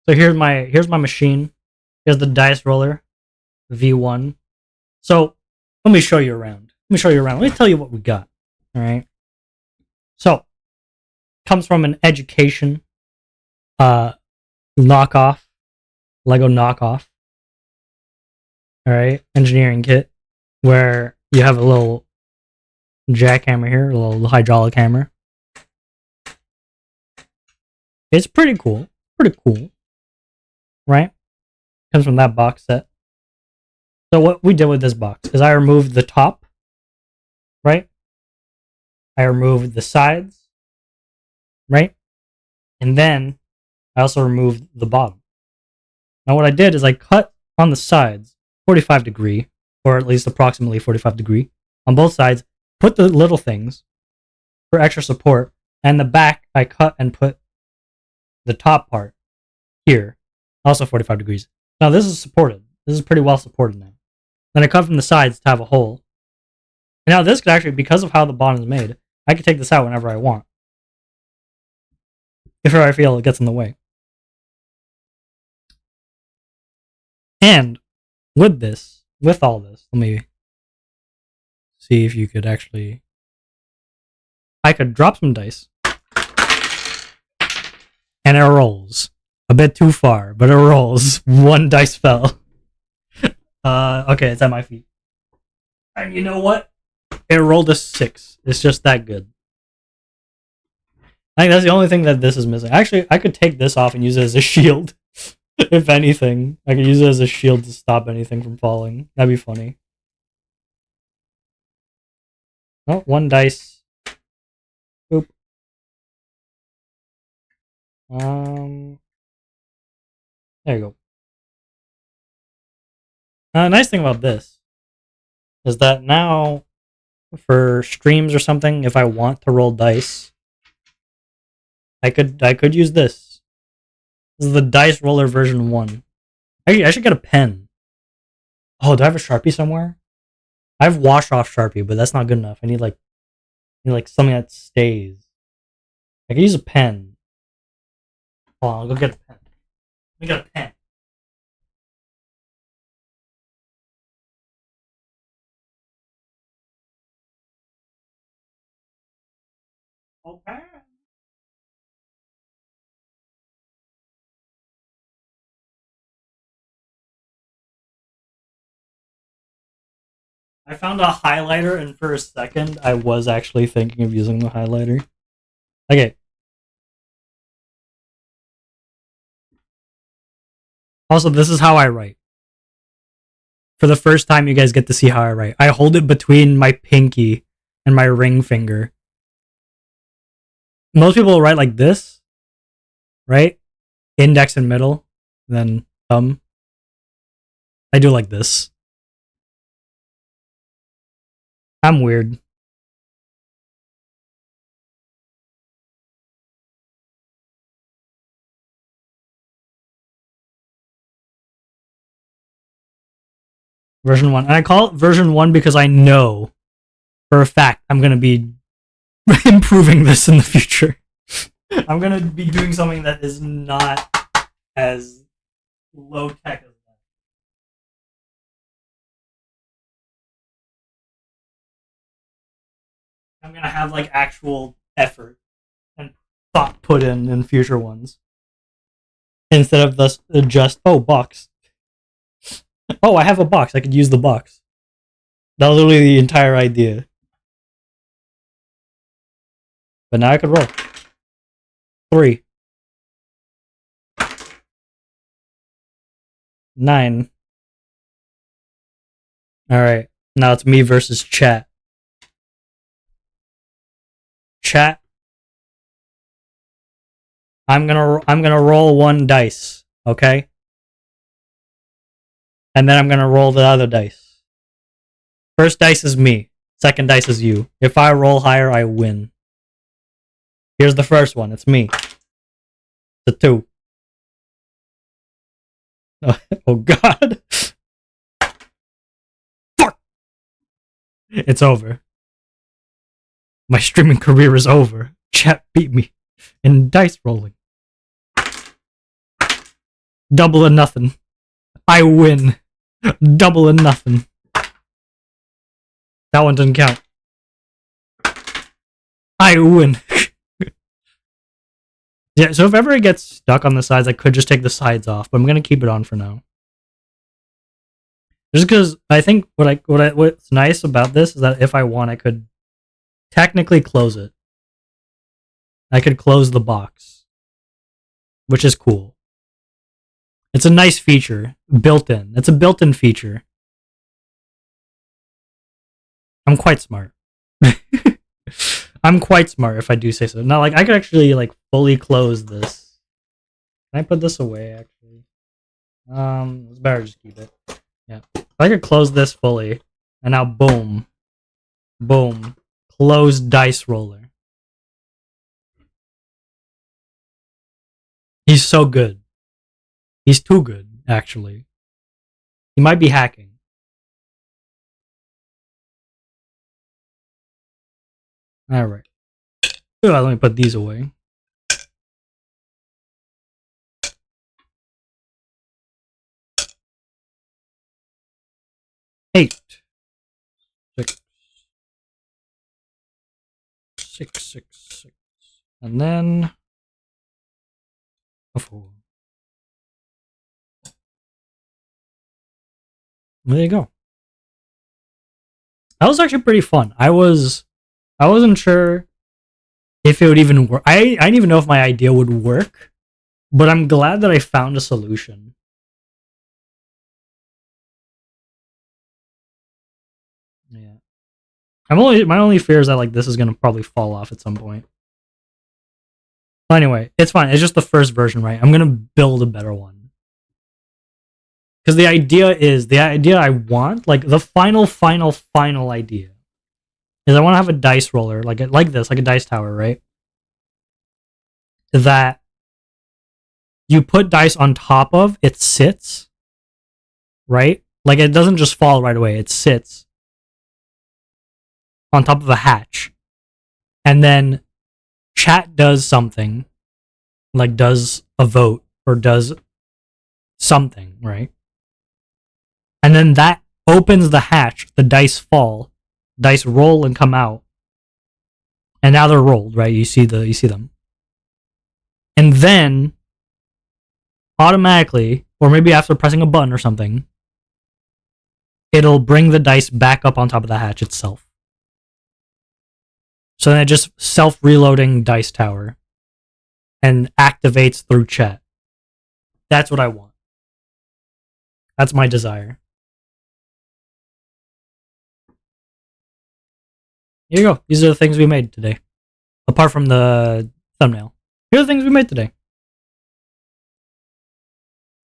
So here's my machine. Here's the dice roller, V1. So let me show you around. Let me tell you what we got. All right. So, comes from an education knockoff, Lego knockoff. All right, engineering kit where you have a little jackhammer here, a little hydraulic hammer. It's pretty cool. Pretty cool. Right? Comes from that box set. So what we did with this box is I removed the top, right? I removed the sides, right? And then I also removed the bottom. Now what I did is I cut on the sides 45 degree, or at least approximately 45 degree on both sides, put the little things for extra support, and the back I cut and put the top part here, also 45 degrees. Now this is supported. This is pretty well supported now. Then I cut from the sides to have a hole. And now this could actually, because of how the bottom is made, I could take this out whenever I want. If I feel it gets in the way. And with this, with all this, let me see if you could actually... I could drop some dice. And it rolls. A bit too far, but it rolls. One dice fell. Okay, it's at my feet. And you know what? It rolled a 6. It's just that good. I think that's the only thing that this is missing. Actually, I could take this off and use it as a shield. If anything, I could use it as a shield to stop anything from falling. That'd be funny. Oh, one dice. Oop. There you go. Nice thing about this is that now for streams or something, if I want to roll dice, I could use this. This is the dice roller version 1. I should get a pen. Oh, do I have a Sharpie somewhere? I have wash off Sharpie, but that's not good enough. I need like something that stays. I could use a pen. Hold on, I'll go get a pen. Let me get a pen. Okay. I found a highlighter, and for a second, I was actually thinking of using the highlighter. Okay. Also, this is how I write. For the first time, you guys get to see how I write. I hold it between my pinky and my ring finger. Most people will write like this, right? Index and middle, then thumb. I do like this. I'm weird. Version 1. And I call it version 1 because I know for a fact I'm going to be improving this in the future. I'm going to be doing something that is not as low tech as that. I'm going to have like actual effort and thought put in future ones. Instead of this just, oh, box. Oh, I have a box. I could use the box. That was literally the entire idea. But now I could roll. 3. 9. Alright. Now it's me versus chat. Chat. I'm gonna roll 1 dice, okay? And then I'm gonna roll the other dice. First dice is me. Second dice is you. If I roll higher, I win. Here's the first one. It's me. It's a 2. Oh god. Fuck! It's over. My streaming career is over. Chat beat me in dice rolling. Double or nothing. I win. Double or nothing. That one doesn't count. I win. Yeah, so if ever it gets stuck on the sides, I could just take the sides off, but I'm gonna keep it on for now. Just because I think what's nice about this is that if I want, I could technically close it. I could close the box, which is cool. It's a nice feature, built in. It's a built-in feature. I'm quite smart. I'm quite smart if I do say so. Now, like I could actually like fully close this. Can I put this away? Actually, it's better just keep it. Yeah, I could close this fully, and now boom, boom, close dice roller. He's so good. He's too good, actually. He might be hacking. All right. Let me put these away. 8, 6, 6, 6, 6, and then a 4. There you go. That was actually pretty fun. I wasn't sure if it would even work. I didn't even know if my idea would work, but I'm glad that I found a solution. Yeah. My only fear is that like this is gonna probably fall off at some point. But anyway, it's fine. It's just the first version, right? I'm gonna build a better one. Because the idea I want, like the final idea, is I want to have a dice roller, like this, like a dice tower, right? That you put dice on top of, it sits, right? Like it doesn't just fall right away, it sits on top of a hatch. And then chat does something, like does a vote or does something, right? And then that opens the hatch, the dice fall, dice roll and come out. And now they're rolled, right? You see them. And then automatically, or maybe after pressing a button or something, it'll bring the dice back up on top of the hatch itself. So then it just self-reloading dice tower and activates through chat. That's what I want. That's my desire. Here you go. These are the things we made today. Apart from the thumbnail. Here are the things we made today.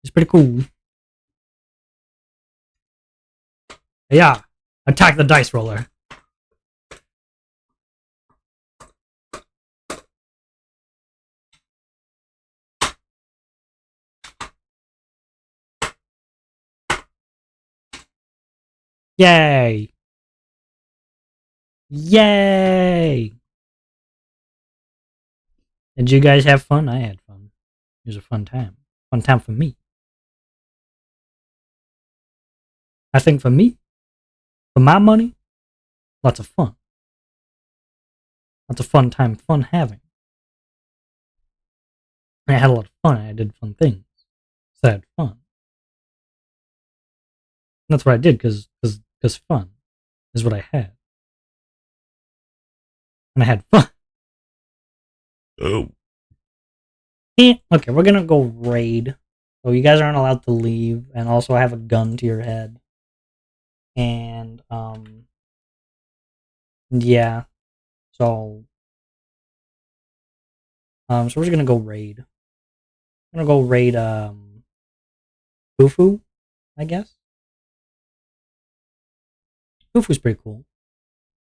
It's pretty cool. Yeah. Attack the dice roller. Yay. Yay. Did you guys have fun? I had fun. It was a fun time. Fun time for me. I think for me, for my money, lots of fun. Lots of fun time, fun having. I had a lot of fun. I did fun things. So I had fun. And that's what I did because fun is what I had. And I had fun. Oh. Okay, we're gonna go raid. So you guys aren't allowed to leave, and also I have a gun to your head. And yeah. So so we're just gonna go raid. I'm gonna go raid Fufu, I guess. Fufu's pretty cool.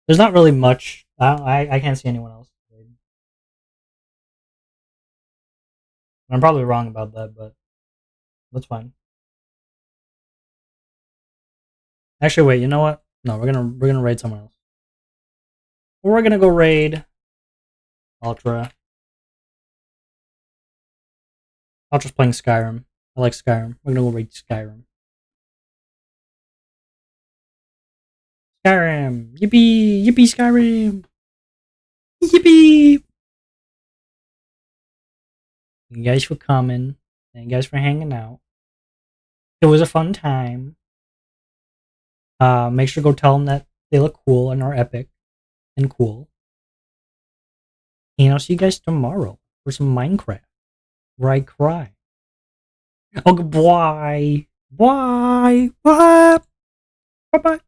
There's not really much. I can't see anyone else. I'm probably wrong about that, but that's fine. Actually, wait. You know what? No, we're gonna raid someone else. We're gonna go raid Ultra. Ultra's playing Skyrim. I like Skyrim. We're gonna go raid Skyrim. Skyrim! Yippee! Yippee Skyrim! Yippee! Thank you guys for coming. Thank you guys for hanging out. It was a fun time. Make sure to go tell them that they look cool and are epic and cool. And I'll see you guys tomorrow for some Minecraft where I cry. Okay, bye. Bye. Bye. Bye. Bye.